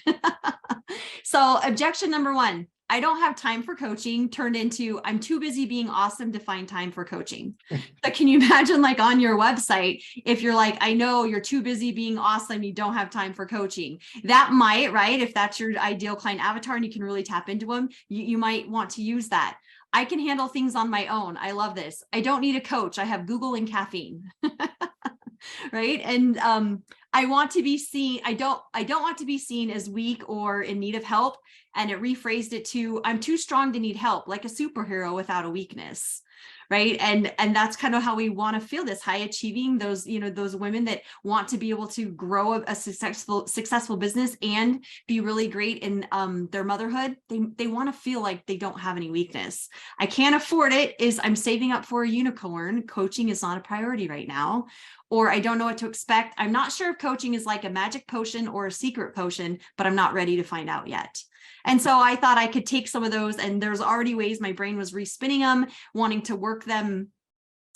So objection number 1, I don't have time for coaching turned into I'm too busy being awesome to find time for coaching. So can you imagine, like, on your website, if you're like, I know you're too busy being awesome, you don't have time for coaching. That might, right? If that's your ideal client avatar and you can really tap into them, you might want to use that. I can handle things on my own. I love this. I don't need a coach. I have Google and caffeine. Right. And I want to be seen. I don't want to be seen as weak or in need of help. And it rephrased it to, I'm too strong to need help, like a superhero without a weakness. Right. And that's kind of how we want to feel this high achieving, those women that want to be able to grow a successful business and be really great in their motherhood. They want to feel like they don't have any weakness. I can't afford it is I'm saving up for a unicorn. Coaching is not a priority right now. Or I don't know what to expect. I'm not sure if coaching is like a magic potion or a secret potion, but I'm not ready to find out yet. And so I thought I could take some of those, and there's already ways my brain was respinning them, wanting to work them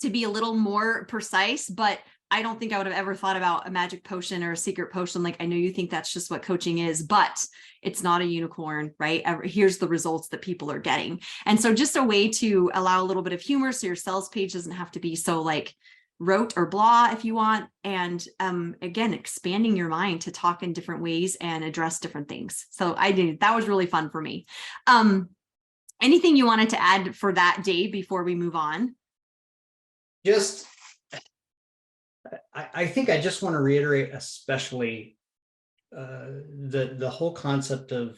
to be a little more precise, but I don't think I would have ever thought about a magic potion or a secret potion. Like, I know you think that's just what coaching is, but it's not a unicorn, right? Here's the results that people are getting. And so just a way to allow a little bit of humor so your sales page doesn't have to be so like rote or blah if you want. And again, expanding your mind to talk in different ways and address different things. So that was really fun for me. Anything you wanted to add for that, Dave, before we move on? Just, I think I just want to reiterate, especially the whole concept of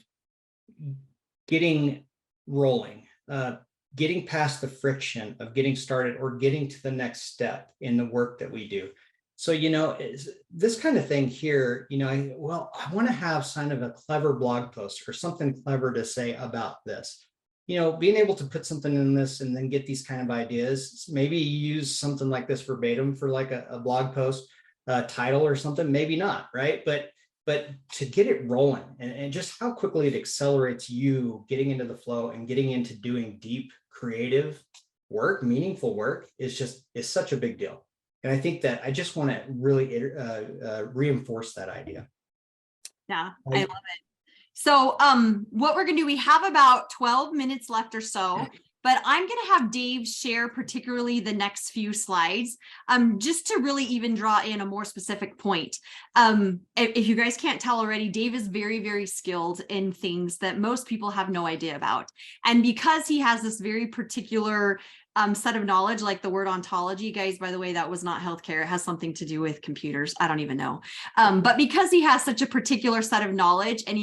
getting rolling, getting past the friction of getting started or getting to the next step in the work that we do. So, this kind of thing here, I want to have kind of a clever blog post or something clever to say about this. Being able to put something in this and then get these kind of ideas, maybe use something like this verbatim for like a blog post title or something, maybe not, right? But but to get it rolling and just how quickly it accelerates you getting into the flow and getting into doing deep creative work, meaningful work is such a big deal. And I think that I just want to really reinforce that idea. Yeah, I love it. So what we're gonna do, we have about 12 minutes left or so, but I'm gonna have Dave share particularly the next few slides, just to really even draw in a more specific point. If you guys can't tell already, Dave is very, very skilled in things that most people have no idea about. And because he has this very particular set of knowledge, like the word ontology, guys, by the way, that was not healthcare. It has something to do with computers. I don't even know. But because he has such a particular set of knowledge, and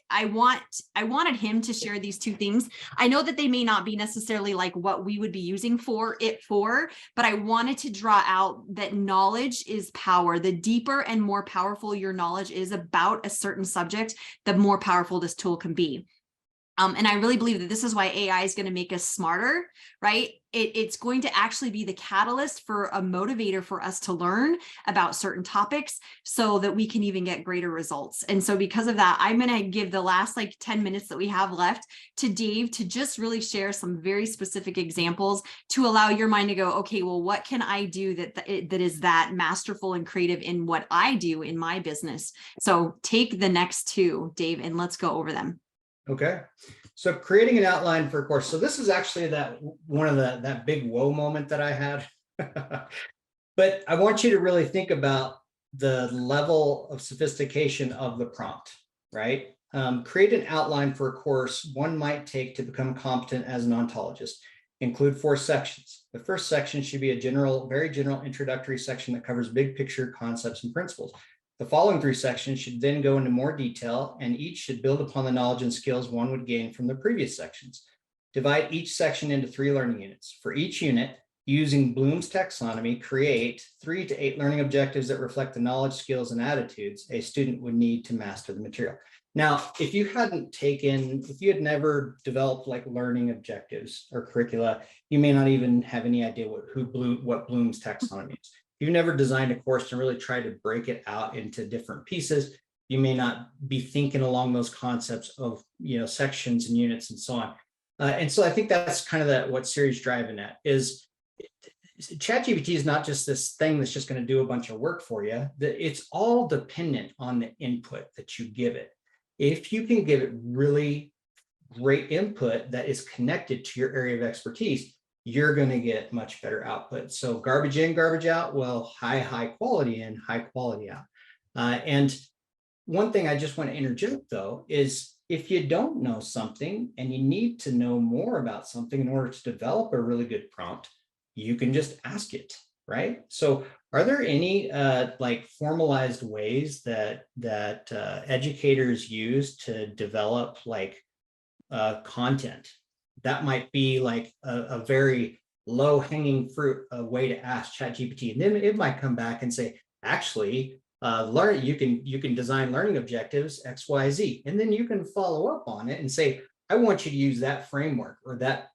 I wanted him to share these two things. I know that they may not be necessarily like what we would be using but I wanted to draw out that knowledge is power. The deeper and more powerful your knowledge is about a certain subject, the more powerful this tool can be. And I really believe that this is why AI is going to make us smarter, right? It's going to actually be the catalyst for a motivator for us to learn about certain topics so that we can even get greater results. And so because of that, I'm going to give the last like 10 minutes that we have left to Dave to just really share some very specific examples to allow your mind to go, okay, well, what can I do that is that masterful and creative in what I do in my business? So take the next two, Dave, and let's go over them. Okay, so creating an outline for a course. So this is actually one of that big whoa moment that I had. But I want you to really think about the level of sophistication of the prompt, right? Create an outline for a course one might take to become competent as an ontologist. Include 4 sections. The first section should be a very general introductory section that covers big picture concepts and principles. The following 3 sections should then go into more detail, and each should build upon the knowledge and skills one would gain from the previous sections. Divide each section into 3 learning units. For each unit, using Bloom's taxonomy, create 3 to 8 learning objectives that reflect the knowledge, skills, and attitudes a student would need to master the material. Now, if you had never developed like learning objectives or curricula, you may not even have any idea what Bloom's taxonomy is. You've never designed a course and really tried to break it out into different pieces. You may not be thinking along those concepts of, sections and units and so on. And so I think that's kind of what Siri's driving at is ChatGPT is not just this thing that's just going to do a bunch of work for you. It's all dependent on the input that you give it. If you can give it really great input that is connected to your area of expertise, you're going to get much better output. So garbage in, garbage out. Well, high quality in, high quality out. And one thing I just want to interject though, is if you don't know something and you need to know more about something in order to develop a really good prompt, you can just ask it, right? So are there any like formalized ways that educators use to develop like content? That might be like a very low hanging fruit way to ask ChatGPT. And then it might come back and say, actually, you can design learning objectives X, Y, Z. And then you can follow up on it and say, I want you to use that framework or that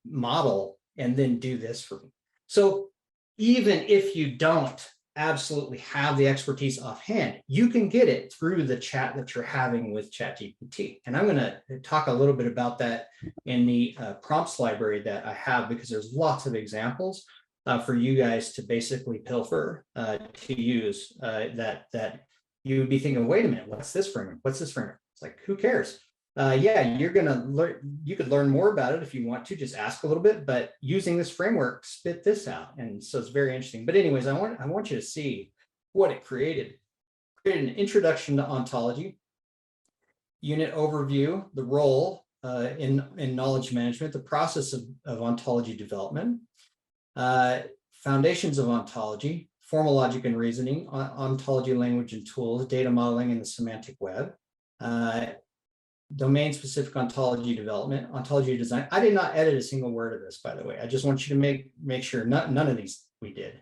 model and then do this for me. So even if you don't absolutely have the expertise offhand, you can get it through the chat that you're having with ChatGPT. And I'm going to talk a little bit about that in the prompts library that I have, because there's lots of examples for you guys to basically pilfer to use that you would be thinking, wait a minute, what's this framework? What's this framework? It's like, who cares? Yeah, you're going to learn. You could learn more about it if you want to, just ask a little bit, but using this framework, spit this out. And so it's very interesting. But anyways, I want you to see what it created. Created an introduction to ontology, unit overview, the role in knowledge management, the process of ontology development, foundations of ontology, formal logic and reasoning, ontology language and tools, data modeling in the semantic web, domain-specific ontology development, ontology design. I did not edit a single word of this, by the way. I just want you to make sure none of these we did.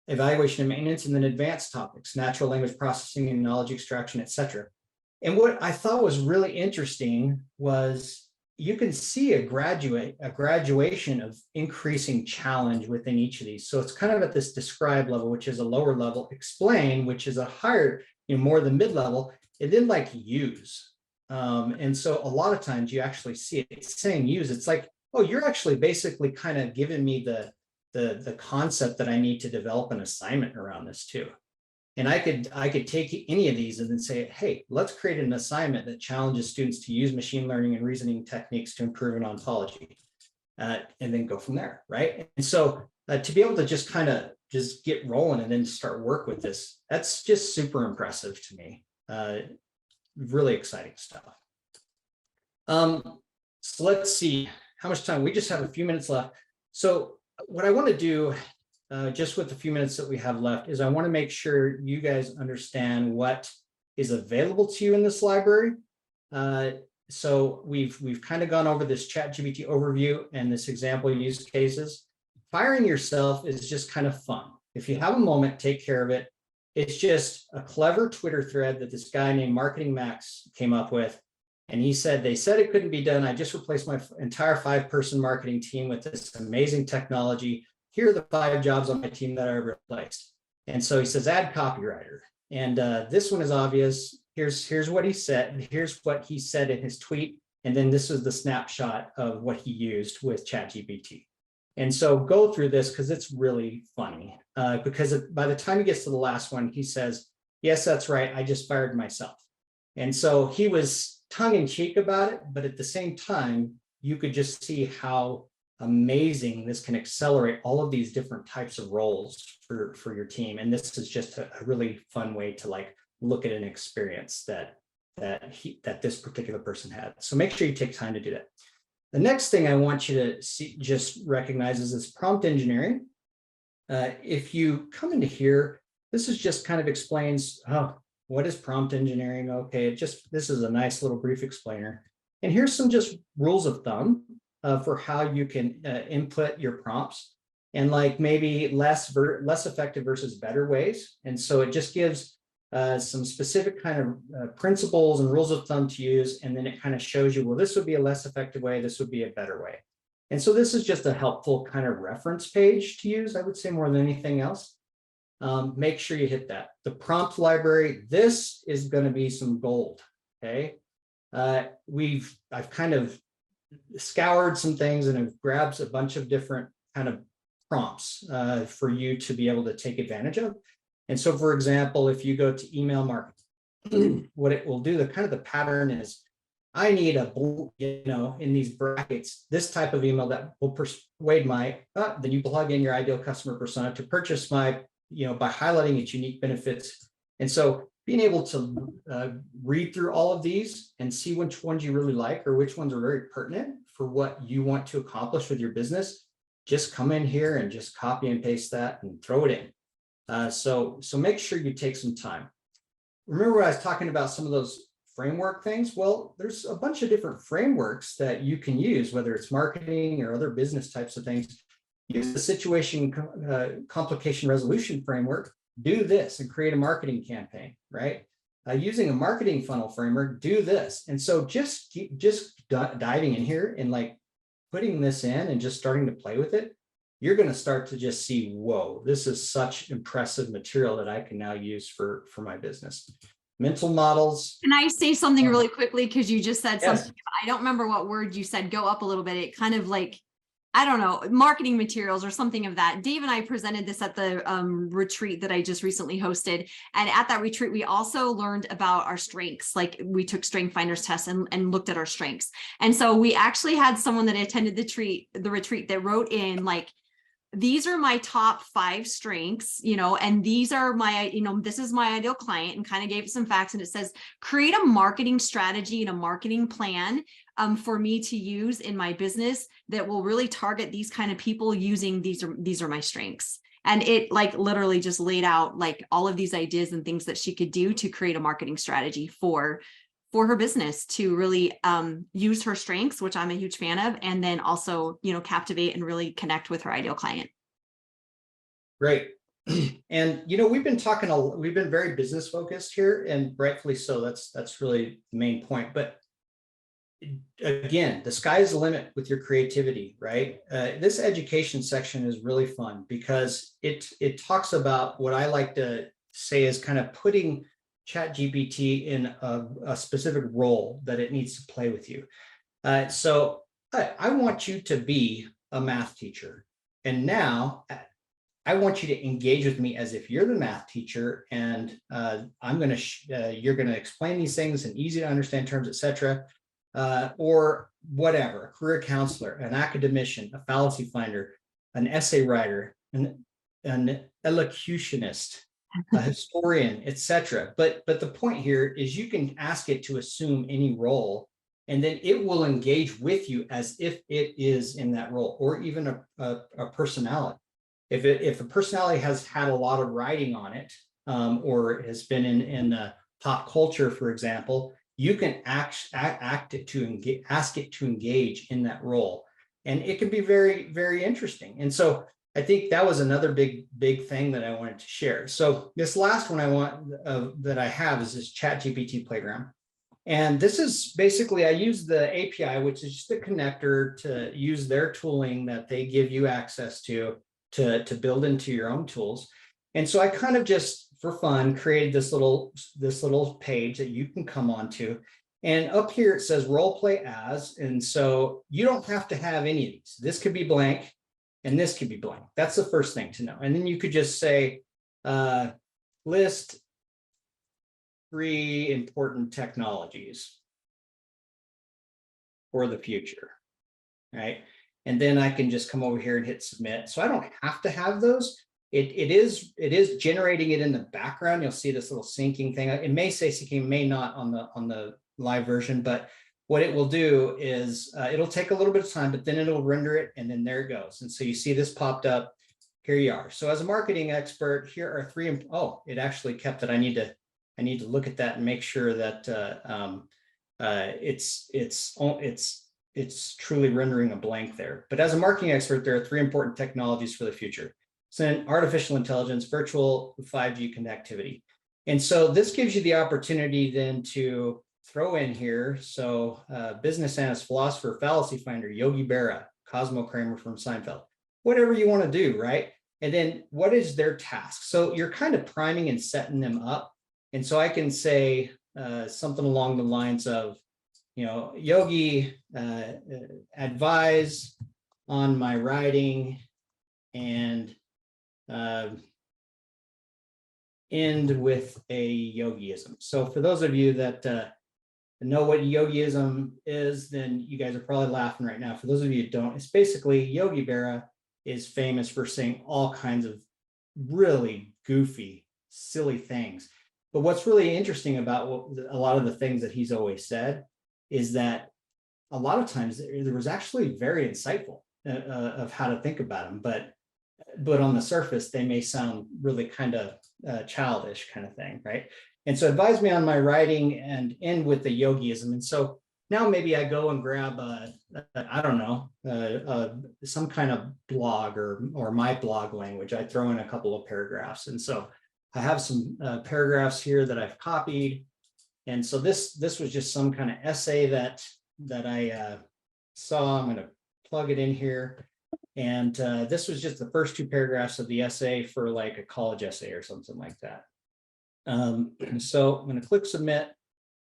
Evaluation and maintenance, and then advanced topics, natural language processing and knowledge extraction, etc. And what I thought was really interesting was you can see a graduation of increasing challenge within each of these. So it's kind of at this describe level, which is a lower level, explain, which is a higher more the mid-level, it didn't like use. And so a lot of times you actually see it saying use. It's like, oh, you're actually basically kind of giving me the concept that I need to develop an assignment around this too. And I could take any of these and then say, hey, let's create an assignment that challenges students to use machine learning and reasoning techniques to improve in ontology, and then go from there, right? And so to be able to just kind of just get rolling and then start work with this, that's just super impressive to me. Really exciting stuff. So let's see how much time. We just have a few minutes left. So what I want to do, just with the few minutes that we have left, is I want to make sure you guys understand what is available to you in this library. So we've kind of gone over this ChatGPT overview and this example use cases. Firing yourself is just kind of fun. If you have a moment, take care of it. It's just a clever Twitter thread that this guy named Marketing Max came up with. And he said, they said it couldn't be done. I just replaced my entire 5-person marketing team with this amazing technology. Here are the 5 jobs on my team that I replaced. And so he says, add copywriter. And this one is obvious. Here's what he said. Here's what he said in his tweet. And then this is the snapshot of what he used with ChatGPT. And so go through this because it's really funny. Because by the time he gets to the last one, he says, yes, that's right. I just fired myself. And so he was tongue in cheek about it. But at the same time, you could just see how amazing this can accelerate all of these different types of roles for your team. And this is just a really fun way to like look at an experience that this particular person had. So make sure you take time to do that. The next thing I want you to see, just recognize, is this prompt engineering. If you come into here, this is just kind of explains, oh, what is prompt engineering? Okay, this is a nice little brief explainer. And here's some just rules of thumb for how you can input your prompts, and like maybe less effective versus better ways. And so it just gives some specific kind of principles and rules of thumb to use. And then it kind of shows you, well, this would be a less effective way. This would be a better way. And so this is just a helpful kind of reference page to use, I would say, more than anything else. Make sure you hit that. The prompt library, this is going to be some gold. Okay. I've kind of scoured some things and have grabbed a bunch of different kind of prompts for you to be able to take advantage of. And so, for example, if you go to email marketing, what it will do, the pattern is, I need in these brackets, this type of email that will persuade then you plug in your ideal customer persona to purchase by highlighting its unique benefits. And so being able to read through all of these and see which ones you really like or which ones are very pertinent for what you want to accomplish with your business, just come in here and just copy and paste that and throw it in. So make sure you take some time. Remember I was talking about some of those framework things? Well, there's a bunch of different frameworks that you can use, whether it's marketing or other business types of things. Use the situation complication resolution framework, do this and create a marketing campaign, right? Using a marketing funnel framework, do this. And so just diving in here and like putting this in and just starting to play with it, you're going to start to just see, whoa, this is such impressive material that I can now use for my business. Mental models. Can I say something really quickly? Because you just said Yes. something. I don't remember what word you said. Go up a little bit. It kind of like, I don't know, marketing materials or something of that. Dave and I presented this at the retreat that I just recently hosted. And at that retreat, we also learned about our strengths. Like we took strength finders tests and looked at our strengths. And so we actually had someone that attended the retreat that wrote in like, these are my top 5 strengths, and these are my, this is my ideal client, and kind of gave some facts. And it says, create a marketing strategy and a marketing plan for me to use in my business that will really target these kind of people using these are my strengths. And it like literally just laid out like all of these ideas and things that she could do to create a marketing strategy for her business to really use her strengths, which I'm a huge fan of, and then also, captivate and really connect with her ideal client. Great. And, we've been very business focused here, and rightfully so. That's really the main point. But again, the sky's the limit with your creativity, right? This education section is really fun because it talks about what I like to say is kind of putting ChatGPT in a specific role that it needs to play with you. So I want you to be a math teacher. And now I want you to engage with me as if you're the math teacher, and you're going to explain these things in easy to understand terms, etc. Or whatever, a career counselor, an academician, a fallacy finder, an essay writer, an elocutionist, a historian, etc. But the point here is you can ask it to assume any role, and then it will engage with you as if it is in that role, or even a personality. If a personality has had a lot of writing on it, or has been in pop culture, for example, you can ask it to engage in that role, and it can be very, very interesting. And so I think that was another big thing that I wanted to share. So this last one that I have is this ChatGPT playground. And this is basically, I use the API, which is just a connector to use their tooling that they give you access to build into your own tools. And so I kind of just, for fun, created this little page that you can come onto. And up here it says role play as. And so you don't have to have any of these. This could be blank and this could be blank. That's the first thing to know. And then you could just say, list 3 important technologies for the future, right? And then I can just come over here and hit submit. So I don't have to have those. It is generating it in the background. You'll see this little syncing thing. It may say syncing, may not on the live version, but what it will do is it'll take a little bit of time, but then it'll render it, and then there it goes. And so you see this popped up. Here you are. So as a marketing expert, here are 3. Oh, it actually kept it. I need to look at that and make sure that it's truly rendering a blank there. But as a marketing expert, there are 3 important technologies for the future. So artificial intelligence, virtual 5G connectivity. And so this gives you the opportunity then to throw in here. So business analyst, philosopher, fallacy finder, Yogi Berra, Cosmo Kramer from Seinfeld, whatever you want to do, right? And then what is their task? So you're kind of priming and setting them up. And so I can say something along the lines of, Yogi, advise on my writing and end with a yogiism. So for those of you that know what yogiism is, then you guys are probably laughing right now. For those of you who don't, it's basically Yogi Berra is famous for saying all kinds of really goofy, silly things. But what's really interesting about a lot of the things that he's always said is that a lot of times there was actually very insightful of how to think about them, but on the surface they may sound really kind of childish kind of thing, right? And so advise me on my writing and end with the yogiism. And so now maybe I go and grab I don't know, some kind of blog or my blog language. I throw in a couple of paragraphs, and so I have some paragraphs here that I've copied. And so this was just some kind of essay that I saw. I'm going to plug it in here. And this was just the first 2 paragraphs of the essay for like a college essay or something like that. So I'm going to click submit.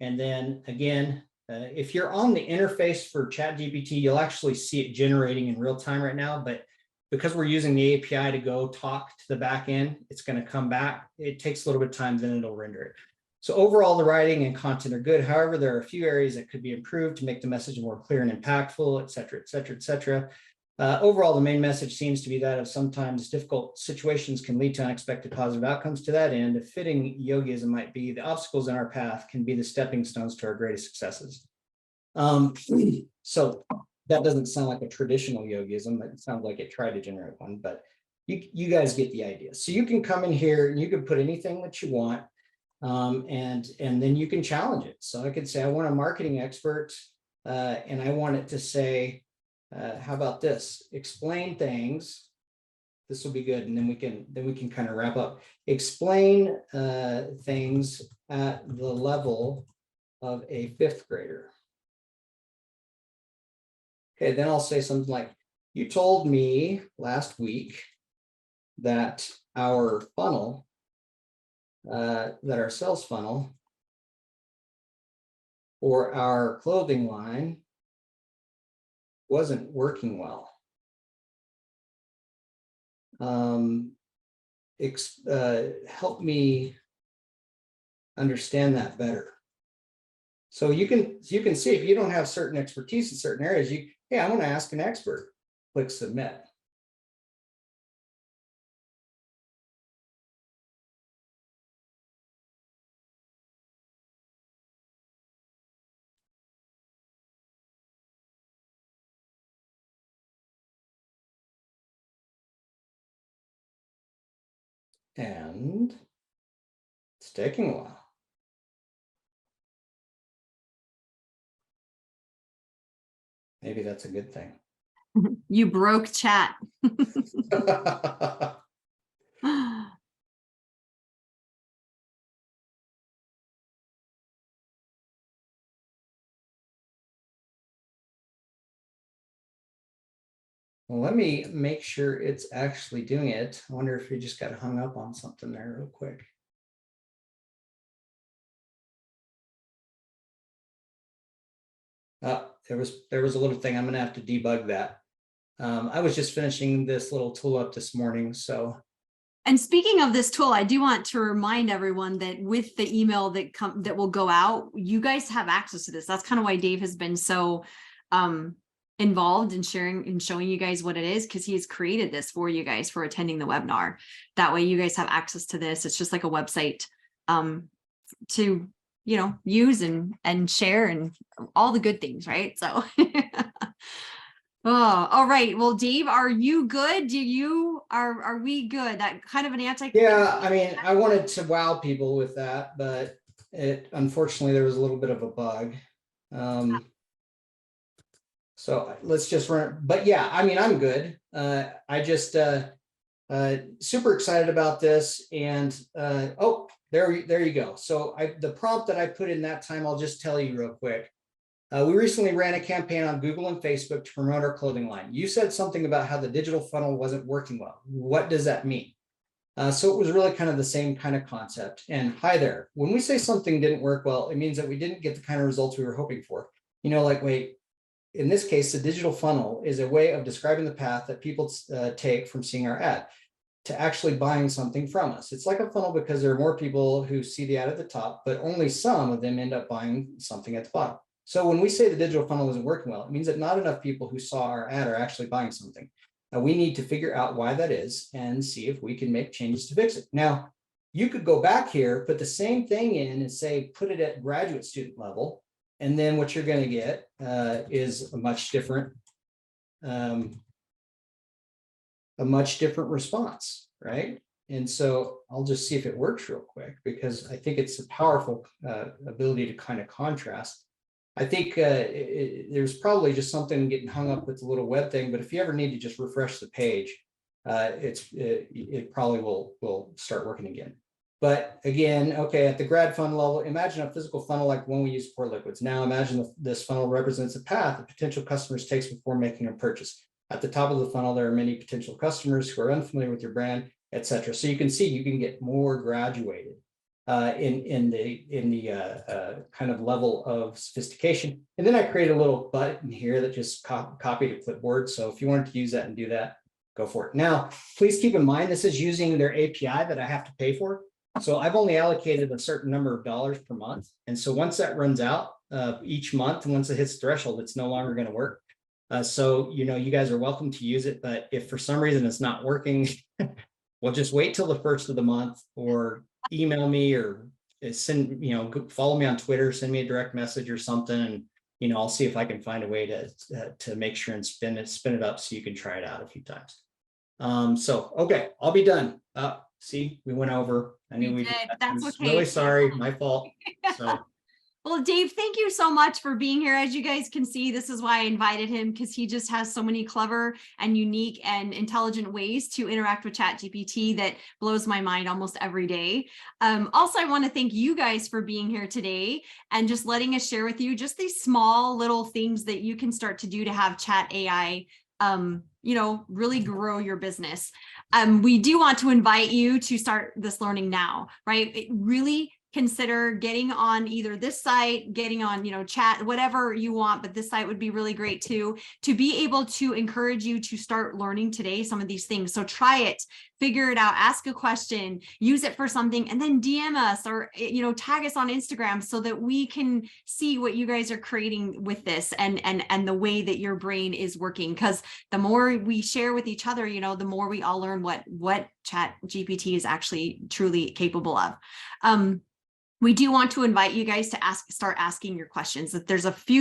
And then again, if you're on the interface for ChatGPT, you'll actually see it generating in real time right now. But because we're using the API to go talk to the back end, it's going to come back. It takes a little bit of time, then it'll render it. So overall, the writing and content are good. However, there are a few areas that could be improved to make the message more clear and impactful, et cetera, et cetera, et cetera. Overall, the main message seems to be that of sometimes difficult situations can lead to unexpected positive outcomes. To that end, a fitting yogism might be the obstacles in our path can be the stepping stones to our greatest successes. So that doesn't sound like a traditional yogism. It sounds like it tried to generate one, but you guys get the idea. So you can come in here and you can put anything that you want. And then you can challenge it. So I could say, I want a marketing expert, and I want it to say, how about this? Explain things. This will be good. And then we can kind of wrap up. Explain things at the level of a 5th grader. Okay, then I'll say something like, you told me last week that our funnel that our sales funnel for our clothing line wasn't working well. Help me understand that better. So you can see if you don't have certain expertise in certain areas, hey, I want to ask an expert. Click submit. And it's taking a while. Maybe that's a good thing. You broke chat. Well, let me make sure it's actually doing it. I wonder if we just got hung up on something there real quick. There was a little thing. I'm going to have to debug that. I was just finishing this little tool up this morning, so. And speaking of this tool, I do want to remind everyone that with the email that will go out, you guys have access to this. That's kind of why Dave has been so involved in sharing and showing you guys what it is, because he has created this for you guys for attending the webinar. That way you guys have access to this. It's just like a website to, you know, use and share and all the good things, right? So oh, all right. Well, Dave, are you good? Are we good? That kind of an anti. Yeah, I mean, I wanted to wow people with that, but unfortunately there was a little bit of a bug. So let's just run, but yeah, I mean, I'm good. I just super excited about this, and oh, there you go. So the prompt that I put in that time, I'll just tell you real quick. We recently ran a campaign on Google and Facebook to promote our clothing line. You said something about how the digital funnel wasn't working well. What does that mean? So it was really kind of the same kind of concept. And hi there. When we say something didn't work well, it means that we didn't get the kind of results we were hoping for. You know, like, wait, in this case, the digital funnel is a way of describing the path that people take from seeing our ad to actually buying something from us. It's like a funnel because there are more people who see the ad at the top, but only some of them end up buying something at the bottom. So when we say the digital funnel isn't working well, it means that not enough people who saw our ad are actually buying something. Now we need to figure out why that is and see if we can make changes to fix it. Now, you could go back here, put the same thing in and say, put it at graduate student level. And then what you're going to get is a much different response, right? And so I'll just see if it works real quick, because I think it's a powerful ability to kind of contrast. I think there's probably just something getting hung up with the little web thing, but if you ever need to just refresh the page, it probably will start working again. But again, okay, at the grad funnel level, imagine a physical funnel like the one we use for liquids. Now imagine this funnel represents a path that potential customers takes before making a purchase. At the top of the funnel, there are many potential customers who are unfamiliar with your brand, etc. So you can see you can get more graduated in the kind of level of sophistication. And then I create a little button here that just copy to clipboard. So if you wanted to use that and do that, go for it. Now, please keep in mind, this is using their API that I have to pay for. So I've only allocated a certain number of dollars per month. And so once that runs out each month, and once it hits threshold, it's no longer going to work. So, you know, you guys are welcome to use it, but if for some reason it's not working, well, just wait till the first of the month, or email me, or send, you know, follow me on Twitter, send me a direct message or something. And, you know, I'll see if I can find a way to make sure and spin it up so you can try it out a few times. So, okay, I'll be done. See, we went over. I knew we did. That's okay. Really sorry, my fault. So. Well, Dave, thank you so much for being here. As you guys can see, this is why I invited him, because he just has so many clever and unique and intelligent ways to interact with ChatGPT that blows my mind almost every day. Also, I want to thank you guys for being here today and just letting us share with you just these small little things that you can start to do to have Chat AI really grow your business. We do want to invite you to start this learning now, right? Really consider getting on either this site, getting on, chat, whatever you want, but this site would be really great too, to be able to encourage you to start learning today some of these things. So try it, figure it out, ask a question, use it for something, and then DM us or, tag us on Instagram so that we can see what you guys are creating with this and the way that your brain is working. Because the more we share with each other, the more we all learn what ChatGPT is actually truly capable of. We do want to invite you guys to start asking your questions. That there's a few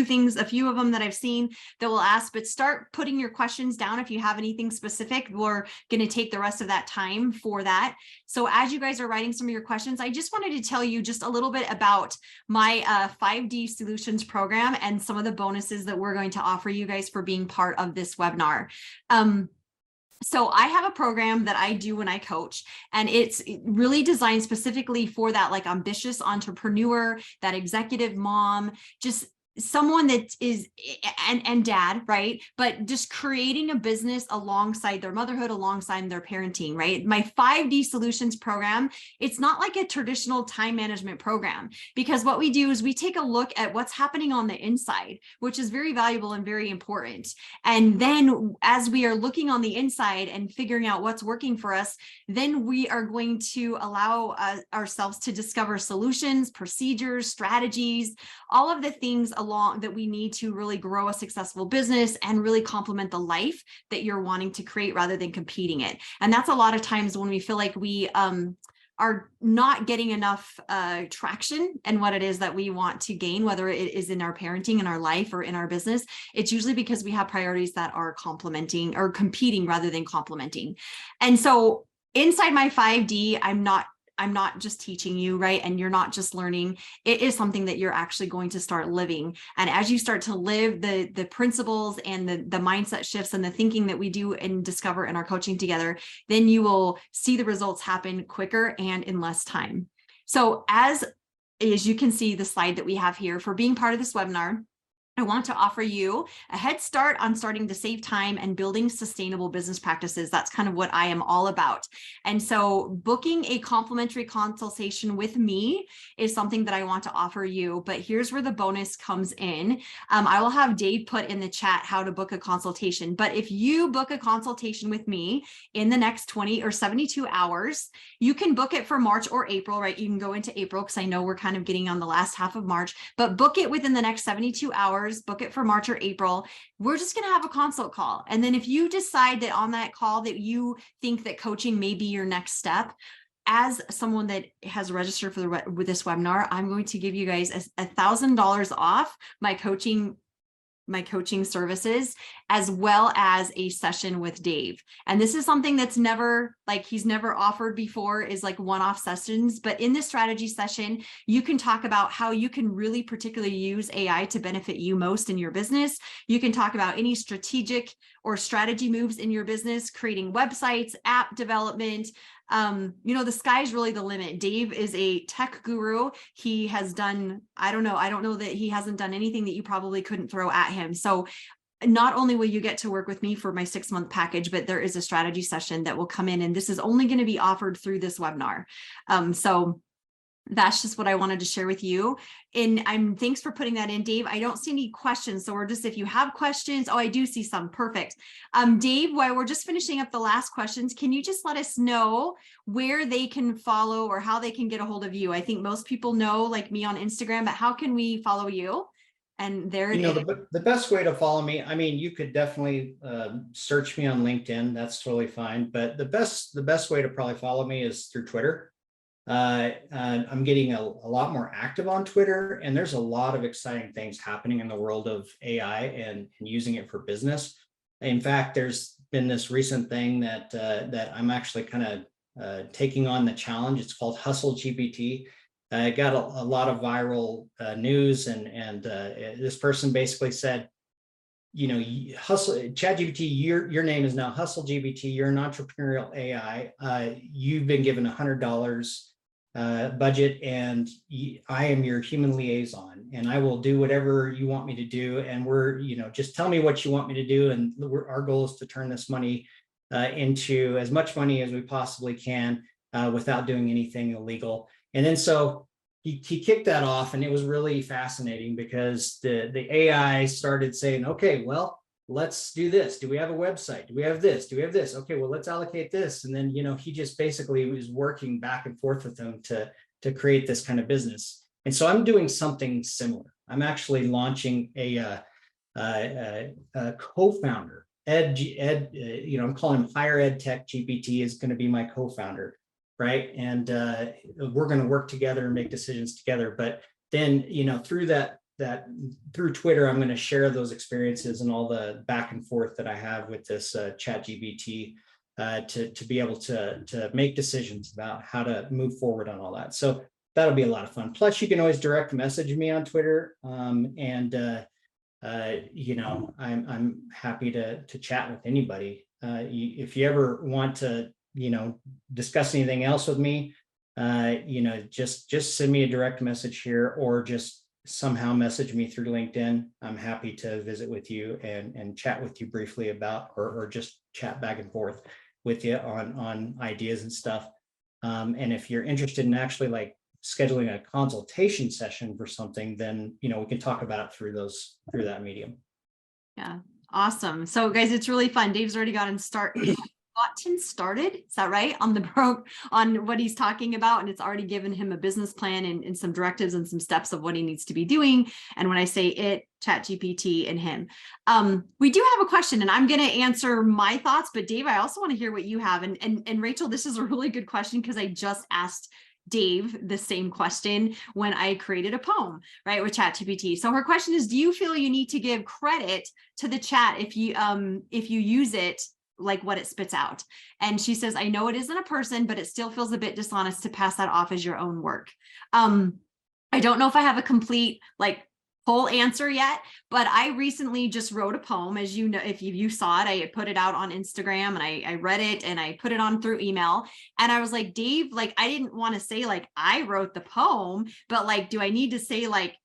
of them that I've seen that will ask, but start putting your questions down if you have anything specific. We're going to take the rest of that time for that. So as you guys are writing some of your questions, I just wanted to tell you just a little bit about my 5D Solutions program and some of the bonuses that we're going to offer you guys for being part of this webinar. So I have a program that I do when I coach, and it's really designed specifically for that like ambitious entrepreneur, that executive mom, just someone that is and dad, right? But just creating a business alongside their motherhood, alongside their parenting, right? My 5D Solutions program, it's not like a traditional time management program, because what we do is we take a look at what's happening on the inside, which is very valuable and very important. And then as we are looking on the inside and figuring out what's working for us, then we are going to allow ourselves to discover solutions, procedures, strategies, all of the things along that we need to really grow a successful business and really complement the life that you're wanting to create rather than competing it. And that's a lot of times when we feel like we are not getting enough traction in what it is that we want to gain, whether it is in our parenting, in our life, or in our business. It's usually because we have priorities that are complementing or competing rather than complementing. And so inside my 5D, I'm not just teaching you, right? And you're not just learning. It is something that you're actually going to start living. And as you start to live the principles and the mindset shifts and the thinking that we do and discover in our coaching together, then you will see the results happen quicker and in less time. So as you can see the slide that we have here, for being part of this webinar, I want to offer you a head start on starting to save time and building sustainable business practices. That's kind of what I am all about. And so booking a complimentary consultation with me is something that I want to offer you. But here's where the bonus comes in. I will have Dave put in the chat how to book a consultation. But if you book a consultation with me in the next 20 or 72 hours, you can book it for March or April, right? You can go into April because I know we're kind of getting on the last half of March, but book it within the next 72 hours. Book it for March or April. We're just going to have a consult call. And then if you decide that on that call that you think that coaching may be your next step, as someone that has registered for with this webinar, I'm going to give you guys $1,000 off my coaching services, as well as a session with Dave. And this is something that's he's never offered before, is like one-off sessions. But in this strategy session, you can talk about how you can really particularly use AI to benefit you most in your business. You can talk about any strategic or strategy moves in your business, creating websites, app development. The sky's really the limit. Dave is a tech guru. He has done, I don't know that he hasn't done anything that you probably couldn't throw at him. So not only will you get to work with me for my 6-month package, but there is a strategy session that will come in, and this is only going to be offered through this webinar. So that's just what I wanted to share with you. And thanks for putting that in, Dave. I don't see any questions. So if you have questions, I do see some. Perfect. Dave, while we're just finishing up the last questions, can you just let us know where they can follow or how they can get a hold of you? I think most people know, like me, on Instagram, but how can we follow you? And there it is. The best way to follow me, you could definitely search me on LinkedIn. That's totally fine. But the best way to probably follow me is through Twitter. I'm getting a lot more active on Twitter, and there's a lot of exciting things happening in the world of AI and using it for business. In fact, there's been this recent thing that I'm actually kind of taking on the challenge. It's called Hustle GPT. It got a lot of viral news, and this person basically said, Hustle ChatGPT, your name is now Hustle GPT. You're an entrepreneurial AI. You've been given $100 budget, and I am your human liaison, and I will do whatever you want me to do. And we're, just tell me what you want me to do. And our goal is to turn this money into as much money as we possibly can without doing anything illegal. And then so he kicked that off, and it was really fascinating because the AI started saying, okay, well, let's do this. Do we have a website? Do we have this? Do we have this? Okay, well, let's allocate this. And then, he just basically was working back and forth with them to create this kind of business. And so I'm doing something similar. I'm actually launching a co-founder. I'm calling him Higher Ed Tech GPT is going to be my co-founder, right? And we're going to work together and make decisions together. But then, through Twitter, I'm going to share those experiences and all the back and forth that I have with this ChatGPT to be able to make decisions about how to move forward on all that. So that'll be a lot of fun. Plus, you can always direct message me on Twitter, I'm happy to chat with anybody. If you ever want to, discuss anything else with me, just send me a direct message here, or just somehow message me through LinkedIn. I'm happy to visit with you and chat with you briefly about, or just chat back and forth with you on ideas and stuff. And if you're interested in actually like scheduling a consultation session for something, then, we can talk about it through that medium. Yeah. Awesome. So guys, it's really fun. Dave's already gotten started. Is that right? On what he's talking about. And it's already given him a business plan and some directives and some steps of what he needs to be doing. And when I say it, ChatGPT and him, we do have a question, and I'm going to answer my thoughts, but Dave, I also want to hear what you have. And Rachel, this is a really good question, because I just asked Dave the same question when I created a poem, right, with ChatGPT. So her question is, do you feel you need to give credit to the chat if you use it like what it spits out? And she says, I know it isn't a person, but it still feels a bit dishonest to pass that off as your own work. I don't know if I have a complete whole answer yet, but I recently just wrote a poem. As you know, if you saw it, I put it out on Instagram, and I read it, and I put it on through email. And I was like, Dave, I didn't want to say I wrote the poem, but do I need to say like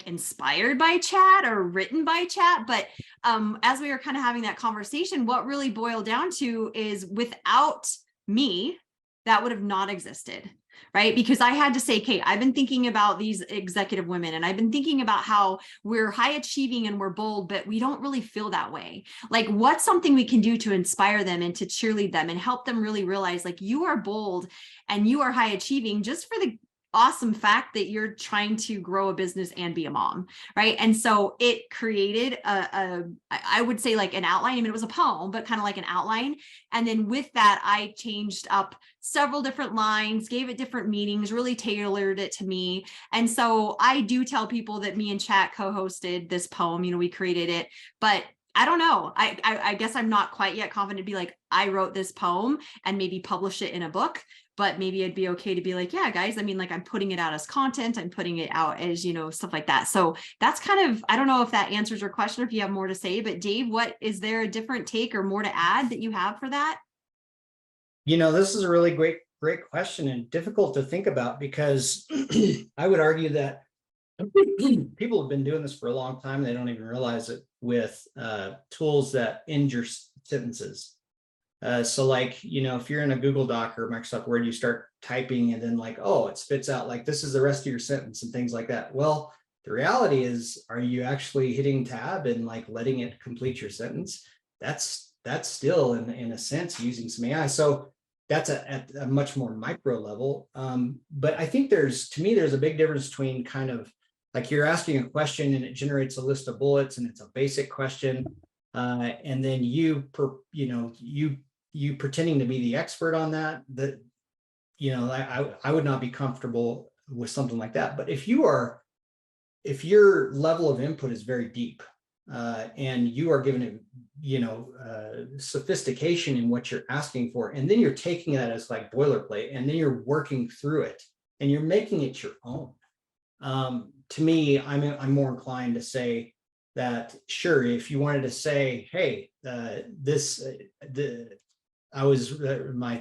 inspired by chat or written by chat? But as we were kind of having that conversation, what really boiled down to is, without me, that would have not existed, right? Because I had to say, Kate, I've been thinking about these executive women, and I've been thinking about how we're high achieving and we're bold, but we don't really feel that way. What's something we can do to inspire them and to cheerlead them and help them really realize you are bold and you are high achieving just for the awesome fact that you're trying to grow a business and be a mom, right? And so it created I would say an outline. I mean, it was a poem, but kind of like an outline. And then with that, I changed up several different lines, gave it different meanings, really tailored it to me. And so I do tell people that me and Chat co-hosted this poem. We created it, but I don't know. I guess I'm not quite yet confident to be I wrote this poem and maybe publish it in a book, but maybe it'd be okay to be yeah, guys, I mean, I'm putting it out as content, I'm putting it out as, stuff like that. So that's kind of, I don't know if that answers your question or if you have more to say, but Dave, is there a different take or more to add that you have for that? This is a really great question, and difficult to think about, because I would argue that people have been doing this for a long time. They don't even realize it, with tools that end your sentences. So if you're in a Google Doc or Microsoft Word, you start typing, and then it spits out this is the rest of your sentence and things like that. Well, the reality is, are you actually hitting tab and letting it complete your sentence? That's still in a sense using some AI. So that's at a much more micro level. But I think there's a big difference between kind of you're asking a question and it generates a list of bullets, and it's a basic question. And then you pretending to be the expert on that, I would not be comfortable with something like that. But if your level of input is very deep, and you are given it, sophistication in what you're asking for, and then you're taking that as boilerplate, and then you're working through it and you're making it your own. To me, I'm more inclined to say that, sure, if you wanted to say, hey, my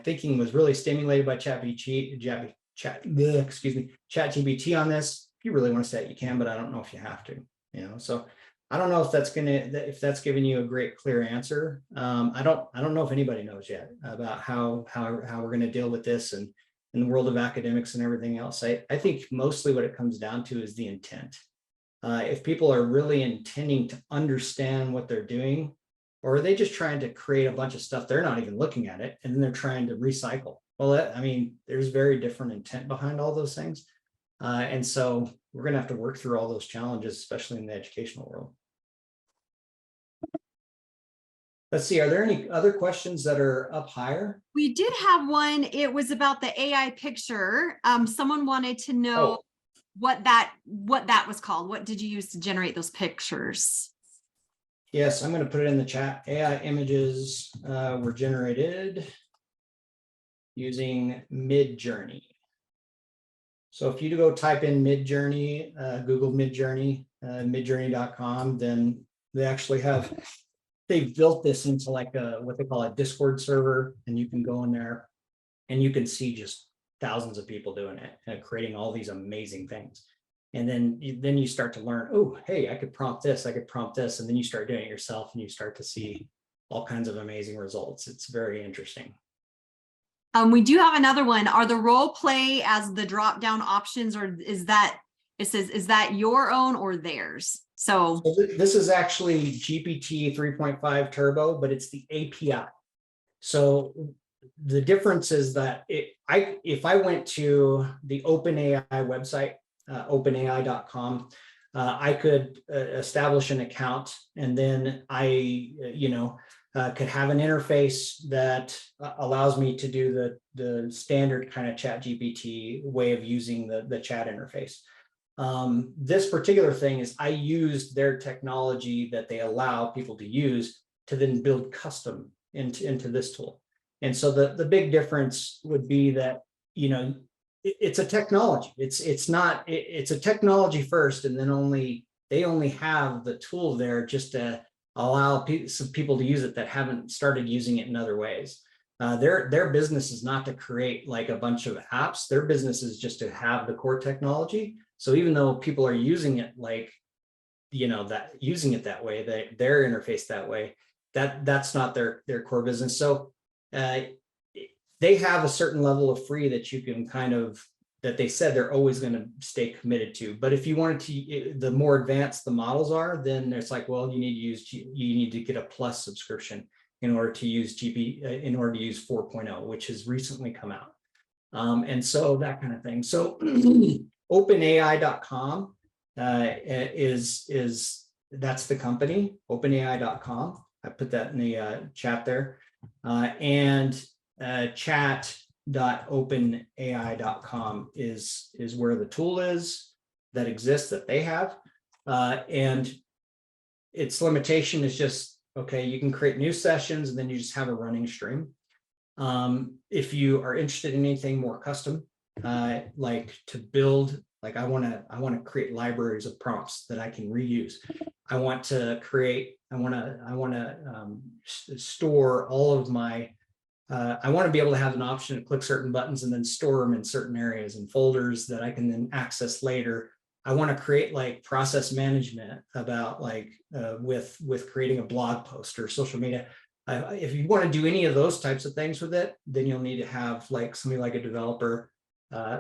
thinking was really stimulated by ChatGPT, ChatGPT on this. If you really want to say it, you can, but I don't know if you have to, you know. So I don't know if that's giving you a great clear answer. I don't know if anybody knows yet about how we're going to deal with this and in the world of academics and everything else. I think mostly what it comes down to is the intent. If people are really intending to understand what they're doing, or are they just trying to create a bunch of stuff, they're not even looking at it, and then they're trying to recycle. Well, I mean, there's very different intent behind all those things. And so we're going to have to work through all those challenges, especially in the educational world. Let's see, are there any other questions that are up higher? We did have one. It was about the AI picture. Someone wanted to know what that was called. What did you use to generate those pictures? Yes, I'm going to put it in the chat. AI images were generated using Midjourney. So if you go type in Midjourney, Google Midjourney, midjourney.com, then they actually they've built this into like what they call a Discord server, and you can go in there and you can see just thousands of people doing it and creating all these amazing things. And then you start to learn, oh, hey, I could prompt this, and then you start doing it yourself and you start to see all kinds of amazing results. It's very interesting. We do have another one. Are the role play as the drop down options, or is that your own or theirs? So this is actually GPT 3.5 Turbo, but it's the API. So the difference is that if I went to the OpenAI website, openai.com, I could establish an account, and then I, could have an interface that allows me to do the standard kind of ChatGPT way of using the chat interface. This particular thing is I used their technology that they allow people to use to then build custom into this tool. And so the big difference would be that, it's a technology. It's a technology first, and then they only have the tool there just to allow some people to use it that haven't started using it in other ways. Their business is not to create like a bunch of apps. Their business is just to have the core technology. So even though people are using it using it that way, their interface that way, that's not their core business. So they have a certain level of free that you can that they said they're always going to stay committed to. But if you wanted to, the more advanced the models are, then it's like, well, you need to get a plus subscription in order to use 4.0, which has recently come out. And so that kind of thing. So openai.com that's the company, openai.com. I put that in the chat there. And chat.openai.com is where the tool is that exists that they have. And its limitation is just, okay, you can create new sessions and then you just have a running stream. If you are interested in anything more custom, like to build, like I want to create libraries of prompts that I can reuse. I want to store all of my I want to be able to have an option to click certain buttons and then store them in certain areas and folders that I can then access later. I want to create like process management about with creating a blog post or social media. If you want to do any of those types of things with it, then you'll need to have like somebody like a developer,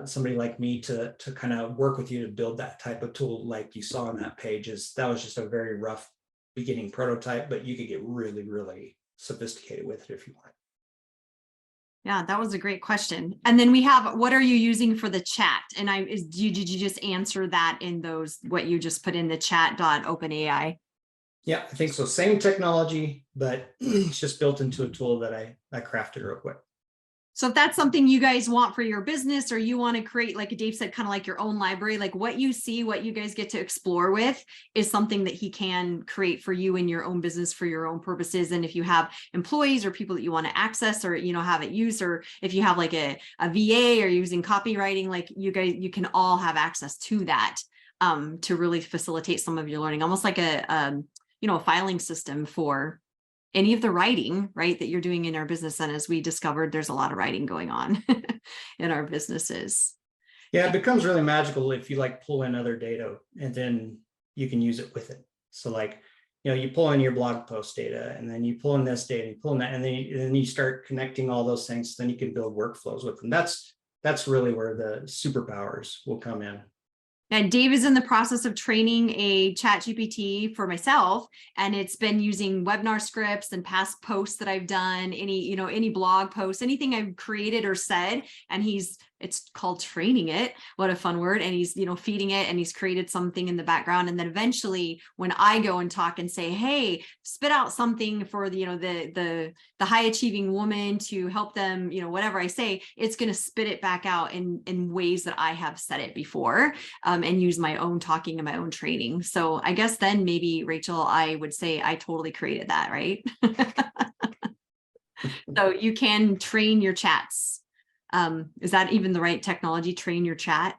somebody like me to kind of work with you to build that type of tool. Like you saw on that page, that was just a very rough beginning prototype, but you could get really, really sophisticated with it if you want. Yeah, that was a great question. And then we have, what are you using for the chat? And did you just answer that in what you just put in the chat.openai? Yeah, I think so. Same technology, but it's just built into a tool that I crafted real quick. So if that's something you guys want for your business, or you want to create, like Dave said, kind of like your own library, like what you see, what you guys get to explore with is something that he can create for you in your own business for your own purposes. And if you have employees or people that you want to access or, have it used, or if you have like a VA or using copywriting, like you can all have access to that to really facilitate some of your learning, almost like a filing system for any of the writing, right, that you're doing in our business. And as we discovered, there's a lot of writing going on in our businesses. Yeah, it becomes really magical if you like pull in other data and then you can use it with it. So like, you pull in your blog post data and then you pull in this data, you pull in that, and then you start connecting all those things. Then you can build workflows with them. That's really where the superpowers will come in. And Dave is in the process of training a ChatGPT for myself, and it's been using webinar scripts and past posts that I've done, any blog posts, anything I've created or said, and it's called training it. What a fun word. And he's, feeding it, and he's created something in the background. And then eventually when I go and talk and say, hey, spit out something for the high achieving woman to help them, whatever I say, it's going to spit it back out in ways that I have said it before. And use my own talking and my own training. So I guess then maybe, Rachel, I would say I totally created that, right? So you can train your chats. Is that even the right technology? Train chat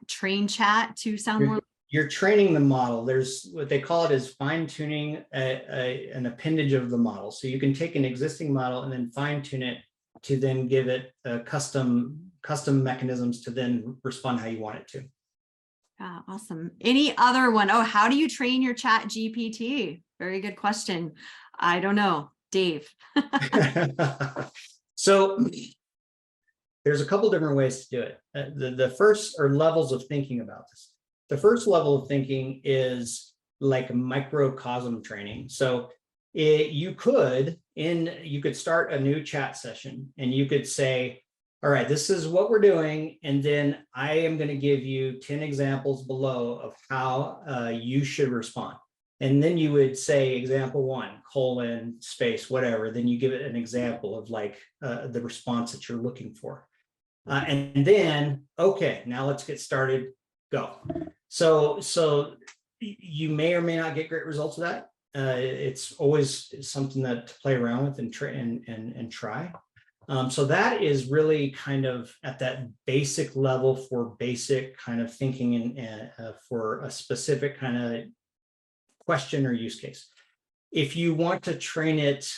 to sound more. You're training the model. There's what they call it is fine tuning an appendage of the model. So you can take an existing model and then fine tune it to then give it custom mechanisms to then respond how you want it to. Awesome. Any other one? Oh, how do you train your ChatGPT? Very good question. I don't know, Dave. So there's a couple different ways to do it. The first are levels of thinking about this. The first level of thinking is like microcosm training. So you could start a new chat session and you could say, all right, this is what we're doing. And then I am going to give you 10 examples below of how you should respond. And then you would say example 1, space, whatever. Then you give it an example of like the response that you're looking for. And then, okay, now let's get started, go. So you may or may not get great results with that. It's always something that to play around with and try. So that is really kind of at that basic level for basic kind of thinking and for a specific kind of question or use case. If you want to train it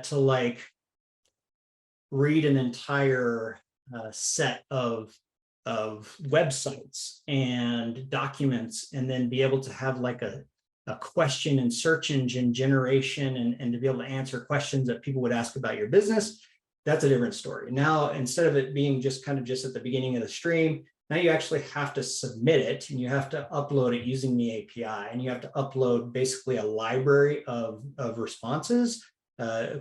to like read an entire set of websites and documents and then be able to have like a question and search engine generation and to be able to answer questions that people would ask about your business, that's a different story. Now, instead of it being just at the beginning of the stream, now you actually have to submit it and you have to upload it using the API, and you have to upload basically a library of responses,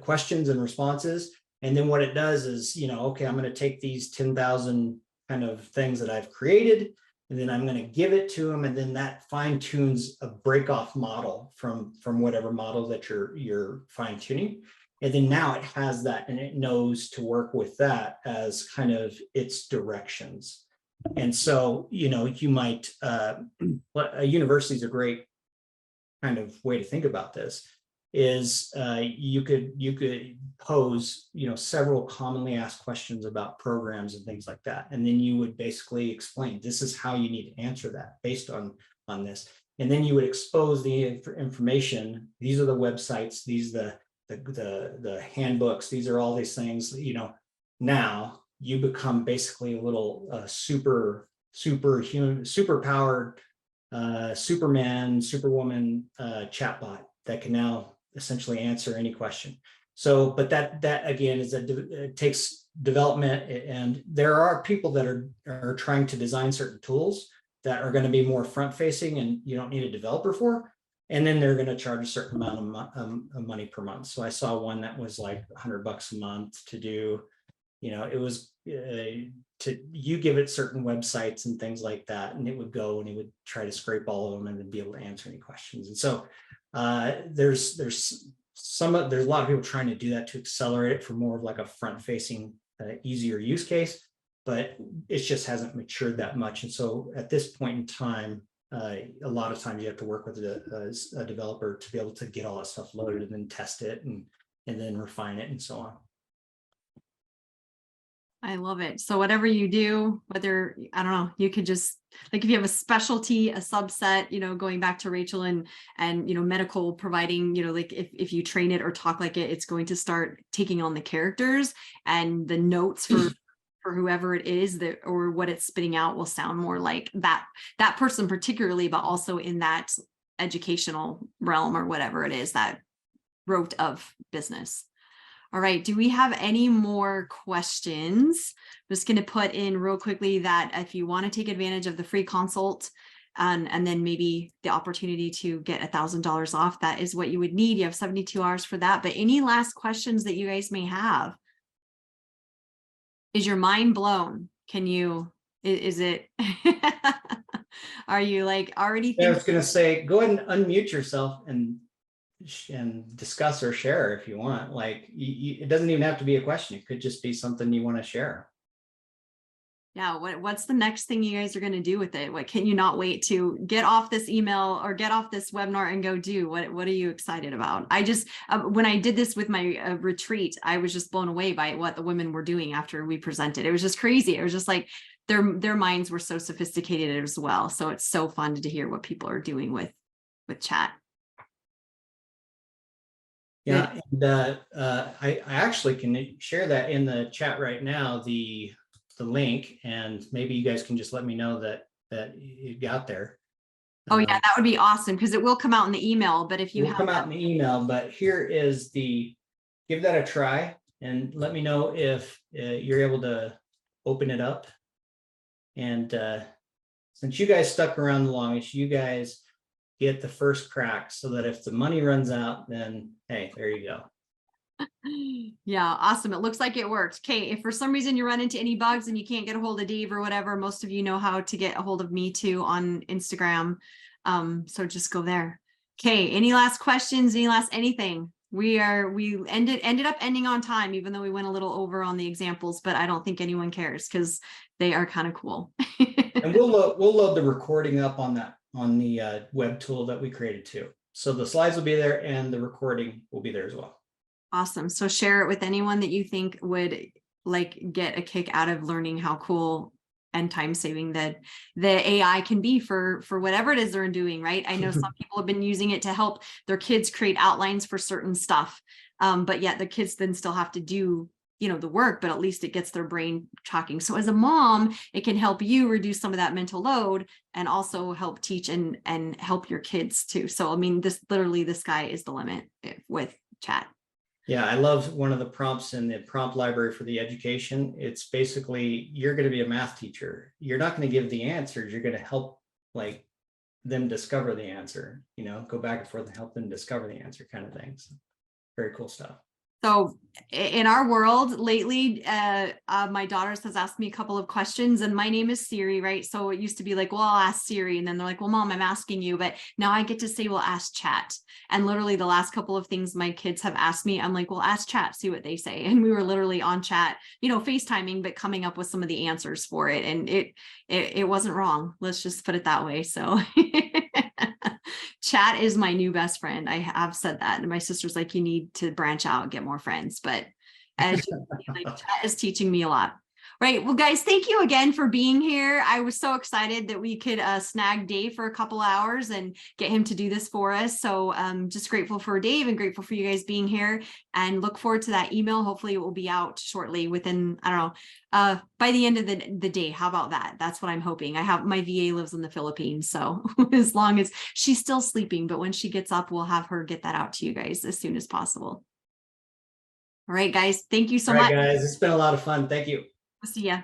questions and responses. And then what it does is, okay, I'm going to take these 10,000 kind of things that I've created, and then I'm going to give it to them. And then that fine tunes a break-off model from whatever model that you're fine tuning. And then now it has that and it knows to work with that as kind of its directions. And so, you might, a university is a great kind of way to think about this is you could pose, several commonly asked questions about programs and things like that. And then you would basically explain, this is how you need to answer that based on this. And then you would expose the information. These are the websites, these are the handbooks, these are all these things, now you become basically a little superhuman, superpowered Superman, Superwoman chatbot that can now essentially answer any question. So, but that again is it takes development, and there are people that are trying to design certain tools that are going to be more front facing and you don't need a developer for. And then they're going to charge a certain amount of money per month. So I saw one that was like $100 a month to do, it was you give it certain websites and things like that, and it would go and it would try to scrape all of them and then be able to answer any questions. And so there's a lot of people trying to do that to accelerate it for more of like a front facing, easier use case, but it just hasn't matured that much. And so at this point in time, a lot of times you have to work with a developer to be able to get all that stuff loaded and then test it and then refine it and so on. I love it. So whatever you do, whether, I don't know, you could just like, if you have a specialty, a subset, going back to Rachel and medical providing, like if you train it or talk like it, it's going to start taking on the characters and the notes for for whoever it is that, or what it's spitting out will sound more like that person particularly, but also in that educational realm or whatever it is, that rote of business. All right. Do we have any more questions? I'm just going to put in real quickly that if you want to take advantage of the free consult and then maybe the opportunity to get $1,000 off, that is what you would need. You have 72 hours for that. But any last questions that you guys may have? Is your mind blown? Can you, is it, are you like already Yeah, I was thinking? going to say, go ahead and unmute yourself and discuss or share if you want. Like, it doesn't even have to be a question. It could just be something you want to share. Yeah, what's the next thing you guys are going to do with it? What can you not wait to get off this email or get off this webinar and go do? What are you excited about? I just, when I did this with my retreat, I was just blown away by what the women were doing after we presented. It was just crazy. It was just like their minds were so sophisticated as well. So it's so fun to hear what people are doing with chat. Yeah, and I actually can share that in the chat right now, the link, and maybe you guys can just let me know that it got there. Oh yeah, that would be awesome, because it will come out in the email. But if you have come out in the email, but here is give that a try and let me know if you're able to open it up. And since you guys stuck around the longest, you guys get the first crack, so that if the money runs out, then hey, there you go. Yeah, awesome. It looks like it worked. Okay, if for some reason you run into any bugs and you can't get a hold of Dave or whatever, most of you know how to get a hold of me too on Instagram. So just go there. Okay, any last questions? Any last anything? We ended up ending on time, even though we went a little over on the examples, but I don't think anyone cares because they are kind of cool. And we'll load the recording up on the web tool that we created too. So the slides will be there and the recording will be there as well. Awesome. So share it with anyone that you think would like get a kick out of learning how cool and time saving that the AI can be for whatever it is they're doing, right? I know some people have been using it to help their kids create outlines for certain stuff. But yet the kids then still have to do, the work, but at least it gets their brain talking. So as a mom, it can help you reduce some of that mental load and also help teach and help your kids too. So, I mean, the sky is the limit with chat. Yeah, I love one of the prompts in the prompt library for the education. It's basically, you're going to be a math teacher. You're not going to give the answers. You're going to help like them discover the answer, go back and forth and help them discover the answer kind of thing. So, very cool stuff. So in our world lately, my daughters has asked me a couple of questions, and my name is Siri, right? So it used to be like, well, I'll ask Siri. And then they're like, well, Mom, I'm asking you. But now I get to say, well, ask chat. And literally the last couple of things my kids have asked me, I'm like, well, ask chat, see what they say. And we were literally on chat, FaceTiming, but coming up with some of the answers for it. And it wasn't wrong. Let's just put it that way. So chat is my new best friend. I have said that. And my sister's like, you need to branch out and get more friends. But as you see, chat is teaching me a lot. Right. Well, guys, thank you again for being here. I was so excited that we could snag Dave for a couple hours and get him to do this for us. So just grateful for Dave and grateful for you guys being here, and look forward to that email. Hopefully it will be out shortly within, I don't know, by the end of the day. How about that? That's what I'm hoping. I have my VA lives in the Philippines. So as long as she's still sleeping, but when she gets up, we'll have her get that out to you guys as soon as possible. All right, guys. Thank you so much. Guys, it's been a lot of fun. Thank you. See ya.